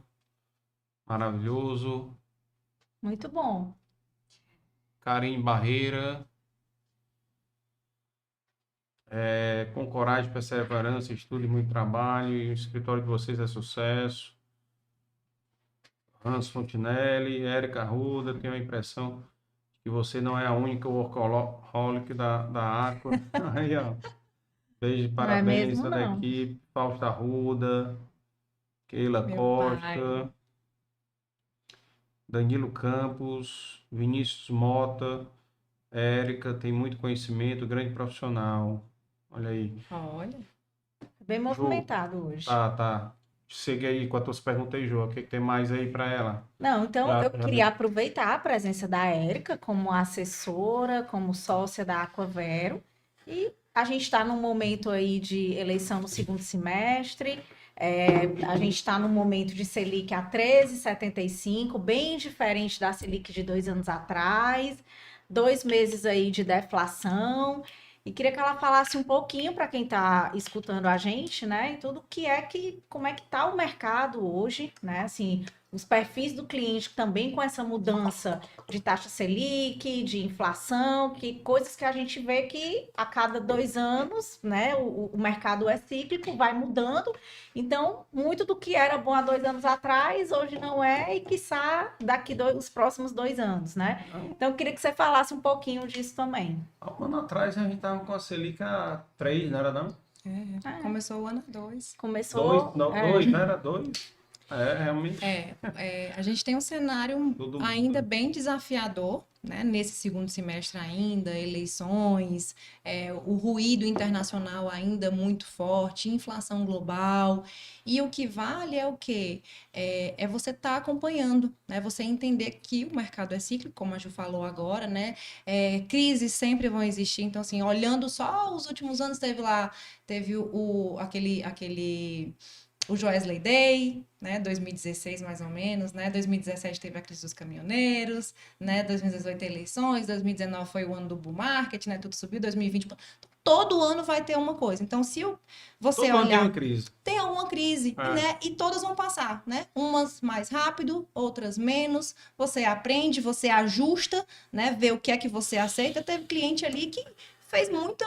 Maravilhoso. Muito bom. Karim Barreira. Com coragem, perseverança, estudo e muito trabalho. E o escritório de vocês é sucesso. Hans Fontinelli, Érica Arruda, tenho a impressão que você não é a única workaholic da Aqua. Aí, ó. Beijo, Não é parabéns mesmo, toda a não. equipe. Fausta Arruda, Keila Meu Costa, pai. Danilo Campos, Vinícius Mota, Érica, tem muito conhecimento, grande profissional. Olha aí. Olha. Bem movimentado hoje. Tá. Segue aí com as tuas perguntas aí, Jô. O que tem mais aí para ela? Não, então Já eu queria aproveitar a presença da Érica como assessora, como sócia da Aquavero. E a gente está num momento aí de eleição no segundo semestre. A gente está num momento de Selic a 13,75, bem diferente da Selic de 2 anos atrás. 2 meses aí de deflação. E queria que ela falasse um pouquinho para quem está escutando a gente, né? E tudo como é que está o mercado hoje, né? Assim, os perfis do cliente também com essa mudança de taxa Selic, de inflação, que coisas que a gente vê que a cada 2 anos, né? O mercado é cíclico, vai mudando. Então, muito do que era bom há 2 anos atrás, hoje não é, e quiçá daqui os próximos 2 anos, né? Então, eu queria que você falasse um pouquinho disso também. Há um ano atrás a gente estava com a Selic a 3, não era não? Começou o ano 2. Começou... 2, não, 2, não era 2? Realmente. A gente tem um cenário Tudo ainda bem desafiador, né? Nesse segundo semestre ainda, eleições, o ruído internacional ainda muito forte, inflação global. E o que vale é o quê? É você estar acompanhando, né? Você entender que o mercado é cíclico, como a Ju falou agora, né? Crises sempre vão existir. Então, assim, olhando só os últimos anos, teve o Joesley Day, né, 2016 mais ou menos, né, 2017 teve a crise dos caminhoneiros, né, 2018 eleições, 2019 foi o ano do bull market, né, tudo subiu, 2020, todo ano vai ter uma coisa. Então, se você todo olhar, ano tem alguma crise, né, e todas vão passar, né, umas mais rápido, outras menos, você aprende, você ajusta, né, vê o que é que você aceita. Teve cliente ali que fez muita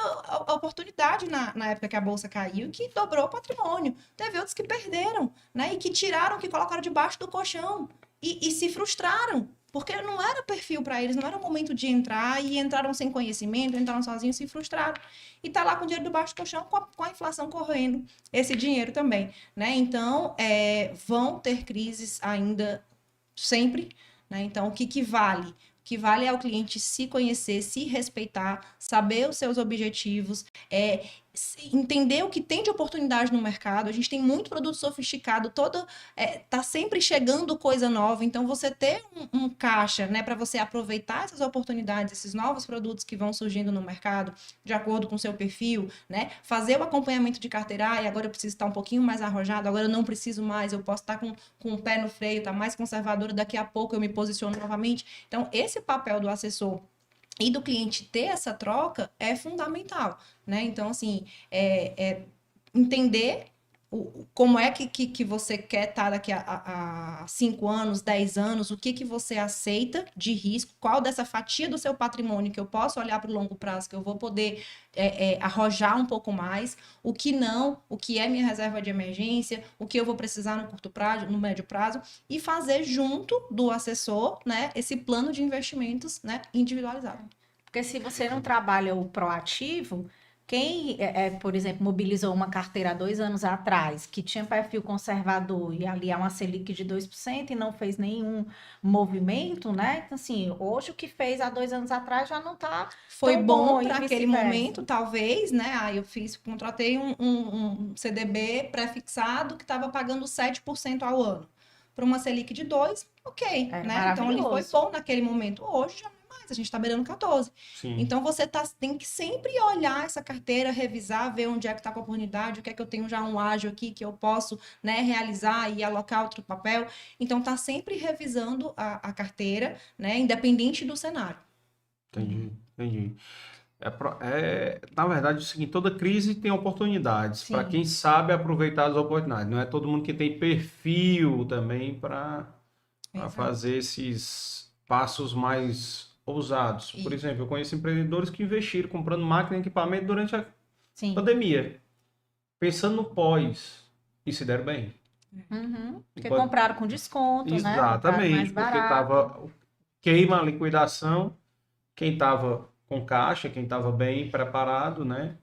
oportunidade na época que a bolsa caiu, que dobrou o patrimônio. Teve outros que perderam, né? E que tiraram, que colocaram debaixo do colchão e se frustraram, porque não era perfil para eles, não era o momento de entrar, e entraram sem conhecimento, entraram sozinhos, se frustraram. E tá lá com o dinheiro debaixo do colchão, com a inflação correndo, esse dinheiro também, né? Então, vão ter crises ainda sempre, né? Então, o que vale? O que vale é o cliente se conhecer, se respeitar, saber os seus objetivos, entender o que tem de oportunidade no mercado. A gente tem muito produto sofisticado, tá sempre chegando coisa nova. Então, você ter um caixa, né, para você aproveitar essas oportunidades, esses novos produtos que vão surgindo no mercado, de acordo com o seu perfil, né, fazer o acompanhamento de carteira. E agora eu preciso estar um pouquinho mais arrojado, agora eu não preciso mais, eu posso estar com o pé no freio, tá mais conservadora, daqui a pouco eu me posiciono novamente. Então, esse papel do assessor e do cliente ter essa troca é fundamental, né? Então, assim, entender como é que você quer estar daqui a 5 anos, 10 anos, o que você aceita de risco, qual dessa fatia do seu patrimônio que eu posso olhar para o longo prazo, que eu vou poder arrojar um pouco mais, o que não, o que é minha reserva de emergência, o que eu vou precisar no curto prazo, no médio prazo, e fazer junto do assessor, né, esse plano de investimentos, né, individualizado. Porque se você não trabalha o proativo, quem, por exemplo, mobilizou uma carteira há 2 anos atrás, que tinha perfil conservador e ali há uma Selic de 2% e não fez nenhum movimento, né? Então, assim, hoje o que fez há 2 anos atrás já não está Foi tão bom e para aquele vice-versa. momento, talvez, né? Aí eu contratei um CDB pré-fixado que estava pagando 7% ao ano. Para uma Selic de 2%, ok, né? Então ele foi bom naquele momento. Hoje já não é mais, a gente está beirando 14%. Sim. Então você tem que sempre olhar essa carteira, revisar, ver onde é que está com a oportunidade, o que é que eu tenho já um ágio aqui que eu posso, né, realizar e alocar outro papel. Então tá sempre revisando a carteira, né, independente do cenário. Entendi. Na verdade, é o seguinte, toda crise tem oportunidades para quem sabe aproveitar as oportunidades. Não é todo mundo que tem perfil também para fazer esses passos mais ousados. Por exemplo, eu conheço empreendedores que investiram comprando máquina e equipamento durante a pandemia, pensando no pós, e se deram bem. Porque compraram com desconto, exatamente, né? porque queima a liquidação, quem estava com caixa, quem estava bem preparado, né?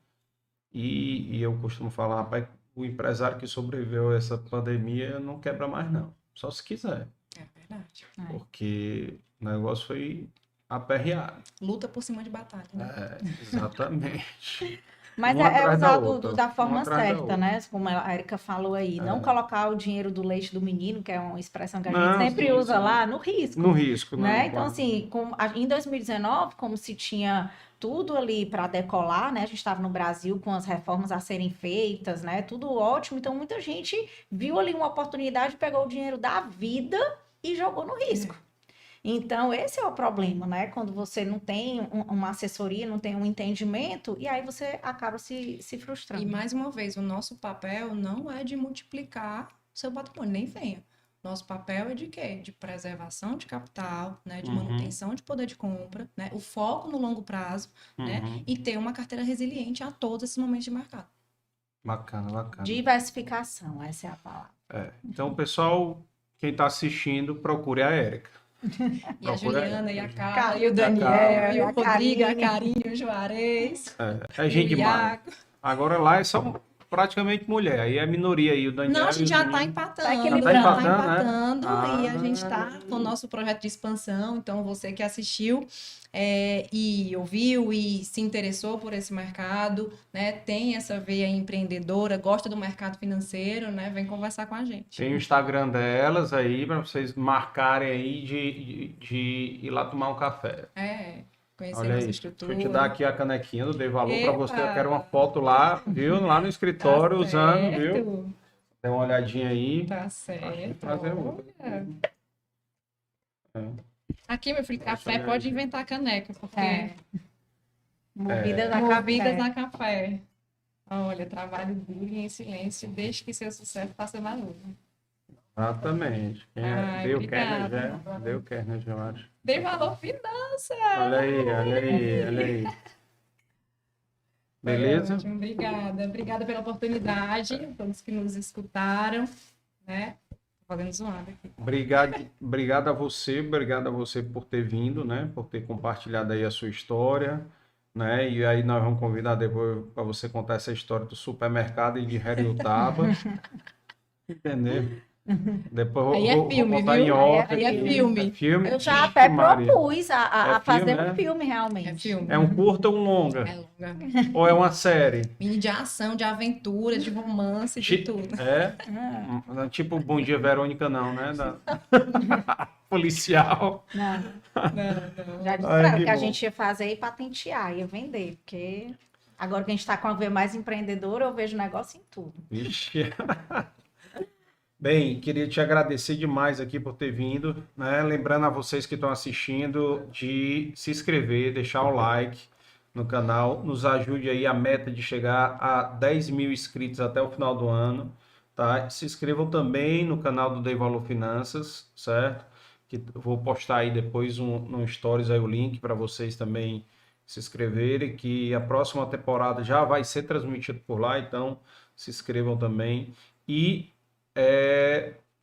E eu costumo falar, rapaz, o empresário que sobreviveu a essa pandemia não quebra mais não, só se quiser. É verdade. Porque o negócio foi aperreado. Luta por cima de batalha, né? Exatamente. Mas usar da forma certa, né? Como a Erika falou aí. Não colocar o dinheiro do leite do menino, que é uma expressão que a gente sempre usa lá, no risco. No risco, né? Então, assim, em 2019, como se tinha tudo ali para decolar, né? A gente estava no Brasil com as reformas a serem feitas, né? Tudo ótimo. Então, muita gente viu ali uma oportunidade, pegou o dinheiro da vida e jogou no risco. Então, esse é o problema, né? Quando você não tem uma assessoria, não tem um entendimento, e aí você acaba se frustrando. E mais uma vez, o nosso papel não é de multiplicar seu patrimônio, nem venha. Nosso papel é de quê? De preservação de capital, né? De manutenção de poder de compra, né? O foco no longo prazo, né? E ter uma carteira resiliente a todos esses momentos de mercado. Bacana, bacana. Diversificação, essa é a palavra. Então, pessoal, quem está assistindo, procure a Érica. E a Juliana, e a Carla, e o Daniel, e o a Rodrigo, a Karine. Karine, o Juarez, É gente o demais. Iago. Agora lá são praticamente mulher. Aí é minoria aí, o Daniel. Não, a e gente o já está menino. empatando, empatando, né? e a gente está com o nosso projeto de expansão. Então, você que assistiu e ouviu e se interessou por esse mercado, né, tem essa veia empreendedora, gosta do mercado financeiro, né, vem conversar com a gente. Tem o Instagram delas aí, para vocês marcarem aí de ir lá tomar um café. Conhecer Olha nossa aí, estrutura. deixa eu te dar aqui a canequinha do Dei Valor para você. Eu Epa! quero uma foto lá, viu? Lá no escritório, Tá usando, certo. viu? Dê uma olhadinha aí. Tá Acho certo. prazeroso. Aqui, meu filho, café pode inventar caneca, porque Movidas a movidas café. a café. Olha, trabalho duro e em silêncio, deixe que seu sucesso faça barulho. Exatamente. Quem Ai, deu obrigada. Kerner já. Deu Kerner já, eu acho. Dei valor finança! Olha aí, olha aí, olha aí. Beleza? Ótimo, obrigada. Obrigada pela oportunidade, a todos que nos escutaram, né? Tô fazendo zoada aqui. Obrigado a você por ter vindo, né? Por ter compartilhado aí a sua história, né? E aí nós vamos convidar depois para você contar essa história do supermercado e de Heriotaba. Entendeu? Depois Aí é vou filme, botar viu? em off Aí é aqui. filme. É filme? Eu já Vixe, até Maria. propus a É fazer filme, um né? filme, realmente. É filme. É um curta ou um longa? É longa. Ou é uma série? Mini de ação, de aventura, de romance, de tudo. É? Tipo Bom Dia Verônica, não, né? Policial. Não, Não. já disse Ai, pra ela que que a bom. gente ia fazer e patentear, ia vender, porque agora que a gente está com a veia mais empreendedora, eu vejo negócio em tudo. Vixe. Bem, queria te agradecer demais aqui por ter vindo, né? Lembrando a vocês que estão assistindo de se inscrever, deixar o like no canal, nos ajude aí a meta de chegar a 10 mil inscritos até o final do ano, tá? Se inscrevam também no canal do Dei Valor Finanças, certo? Que eu vou postar aí depois no Stories aí o link para vocês também se inscreverem, que a próxima temporada já vai ser transmitida por lá, então se inscrevam também. E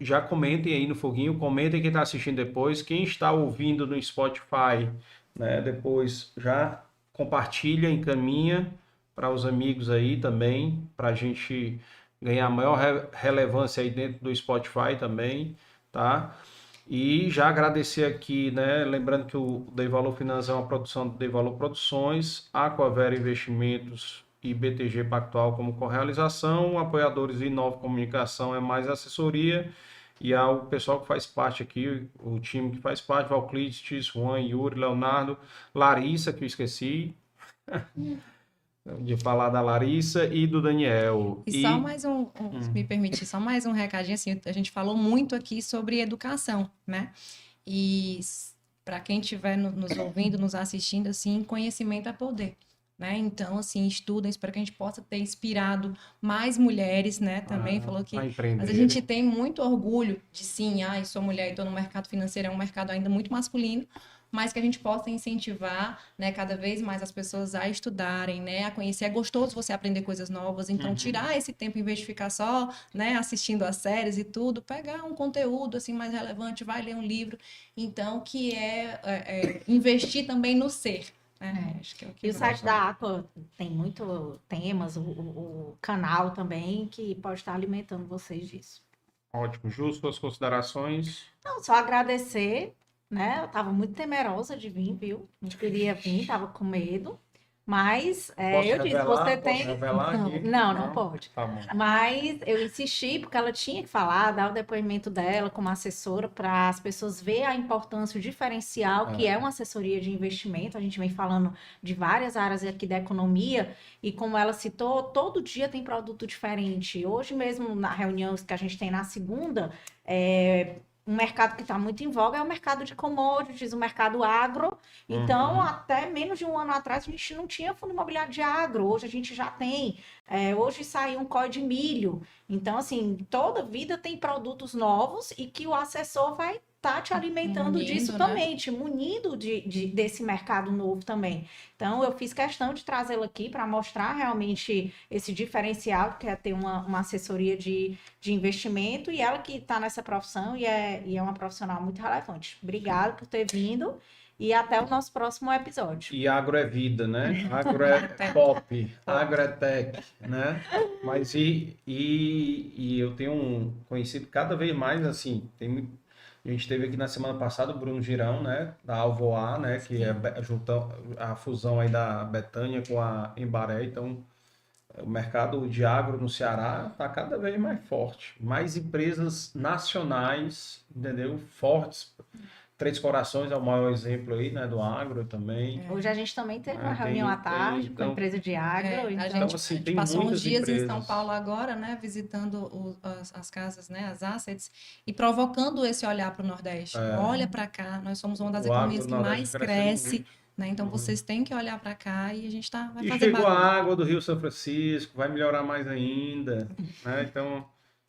já comentem aí no foguinho, comentem quem está assistindo depois, quem está ouvindo no Spotify, né, depois já compartilha, encaminha para os amigos aí também, para a gente ganhar maior relevância aí dentro do Spotify também, tá? E já agradecer aqui, né, lembrando que o Dei Valor Finanças é uma produção do Dei Valor Produções, Aquavera Investimentos e BTG Pactual como correalização, apoiadores e Nova Comunicação é mais assessoria, e ao pessoal que faz parte aqui, o time que faz parte, Valclides, Juan, Yuri, Leonardo, Larissa, que eu esqueci de falar da Larissa e do Daniel. E só mais se me permitir, só mais um recadinho, assim, a gente falou muito aqui sobre educação, né? E para quem estiver nos ouvindo, nos assistindo, assim, conhecimento é poder. Né? Então, assim, estudem, espero que a gente possa ter inspirado mais mulheres, né? Também falou que mas a gente tem muito orgulho de sim, sou mulher e estou no mercado financeiro, é um mercado ainda muito masculino, mas que a gente possa incentivar, né, cada vez mais as pessoas a estudarem, né, a conhecer. É gostoso você aprender coisas novas, então tirar esse tempo em vez de ficar só, né, assistindo as séries e tudo, pegar um conteúdo assim mais relevante, vai ler um livro, então que investir também no ser. Acho que é o que E o site da Aqua tem muito temas, o canal também, que pode estar alimentando vocês disso. Ótimo. Ju, suas considerações? Não, só agradecer, né? Eu estava muito temerosa de vir, viu? Não queria vir, estava com medo. Mas eu disse, você tem... Não pode. Tá bom. Mas eu insisti, porque ela tinha que falar, dar o depoimento dela como assessora, para as pessoas verem a importância, o diferencial, que é uma assessoria de investimento. A gente vem falando de várias áreas aqui da economia, e como ela citou, todo dia tem produto diferente. Hoje mesmo, na reunião que a gente tem na segunda, um mercado que está muito em voga é o mercado de commodities, o mercado agro. Então, até menos de um ano atrás, a gente não tinha fundo imobiliário de agro. Hoje a gente já tem. Hoje saiu um COI de milho. Então, assim, toda vida tem produtos novos e que o assessor vai estar te alimentando disso também, te munindo desse mercado novo também. Então, eu fiz questão de trazê-lo aqui para mostrar realmente esse diferencial, que é ter uma assessoria de investimento, e ela que está nessa profissão e é uma profissional muito relevante. Obrigada por ter vindo e até o nosso próximo episódio. E agro é vida, né? Agro é pop, agro é tech, né? Mas e eu tenho conhecido cada vez mais, assim, a gente teve aqui na semana passada o Bruno Girão, né, da Alvoar, né, que é a fusão aí da Betânia com a Embaré. Então, o mercado de agro no Ceará está cada vez mais forte. Mais empresas nacionais, entendeu? Fortes. Três Corações é o maior exemplo aí, né, do agro também. Hoje a gente também teve uma reunião à tarde com a empresa de agro. A gente passou uns dias em São Paulo agora, né, visitando as casas, né, as assets, e provocando esse olhar para o Nordeste. Olha para cá, nós somos uma das economias que mais cresce, né? Então vocês têm que olhar para cá e a gente vai fazer chegou a água do Rio São Francisco, vai melhorar mais ainda, né? Então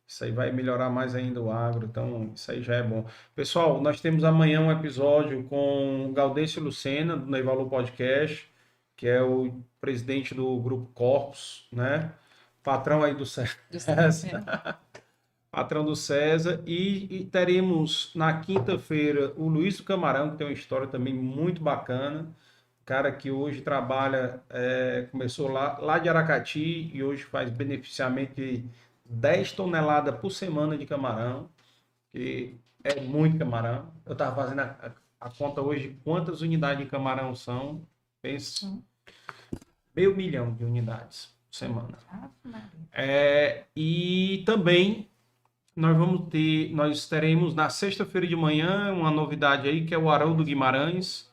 isso aí vai melhorar mais ainda o agro, então isso aí já é bom. Pessoal, nós temos amanhã um episódio com o Gaudêncio Lucena, do Neivalor Podcast, que é o presidente do Grupo Corpus, né? Patrão aí do César. Patrão do César. E teremos na quinta-feira o Luiz do Camarão, que tem uma história também muito bacana. Cara que hoje trabalha, começou lá de Aracati e hoje faz beneficiamento de 10 toneladas por semana de camarão, que é muito camarão. Eu estava fazendo a conta hoje de quantas unidades de camarão são. Penso, 500 mil de unidades por semana. E também nós teremos na sexta-feira de manhã uma novidade aí, que é o Haroldo Guimarães,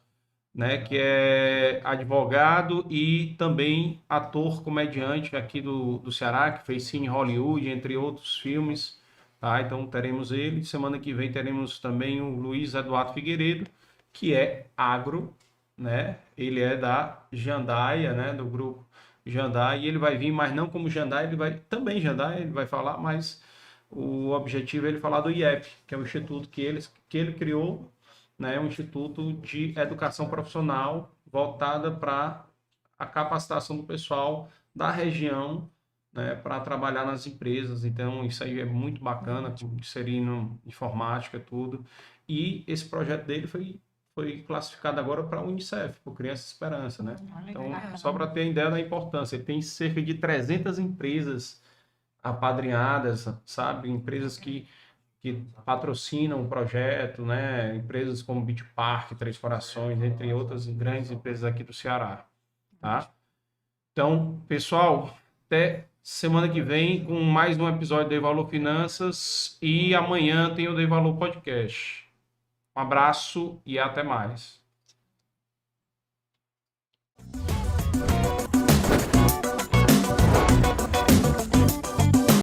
né, que é advogado e também ator comediante aqui do Ceará, que fez Cine Hollywood, entre outros filmes, tá? Então teremos ele. Semana que vem teremos também o Luiz Eduardo Figueiredo, que é agro, né? Ele é da Jandaia, né, do grupo Jandaia, e ele vai vir, mas não como Jandaia, ele vai falar, mas o objetivo é ele falar do IEP, que é o instituto que ele criou, né, um instituto de educação profissional voltada para a capacitação do pessoal da região, né, para trabalhar nas empresas. Então, isso aí é muito bacana, inserindo informática, tudo. E esse projeto dele foi classificado agora para a Unicef, por Criança Esperança, né? Então, só para ter ideia da importância, ele tem cerca de 300 empresas apadrinhadas, sabe? Empresas que patrocinam o projeto, né? Empresas como Beach Park, Três Corações, entre outras grandes empresas aqui do Ceará, tá? Então, pessoal, até semana que vem com mais um episódio do Neivalor Finanças e amanhã tem o Neivalor Podcast. Um abraço e até mais.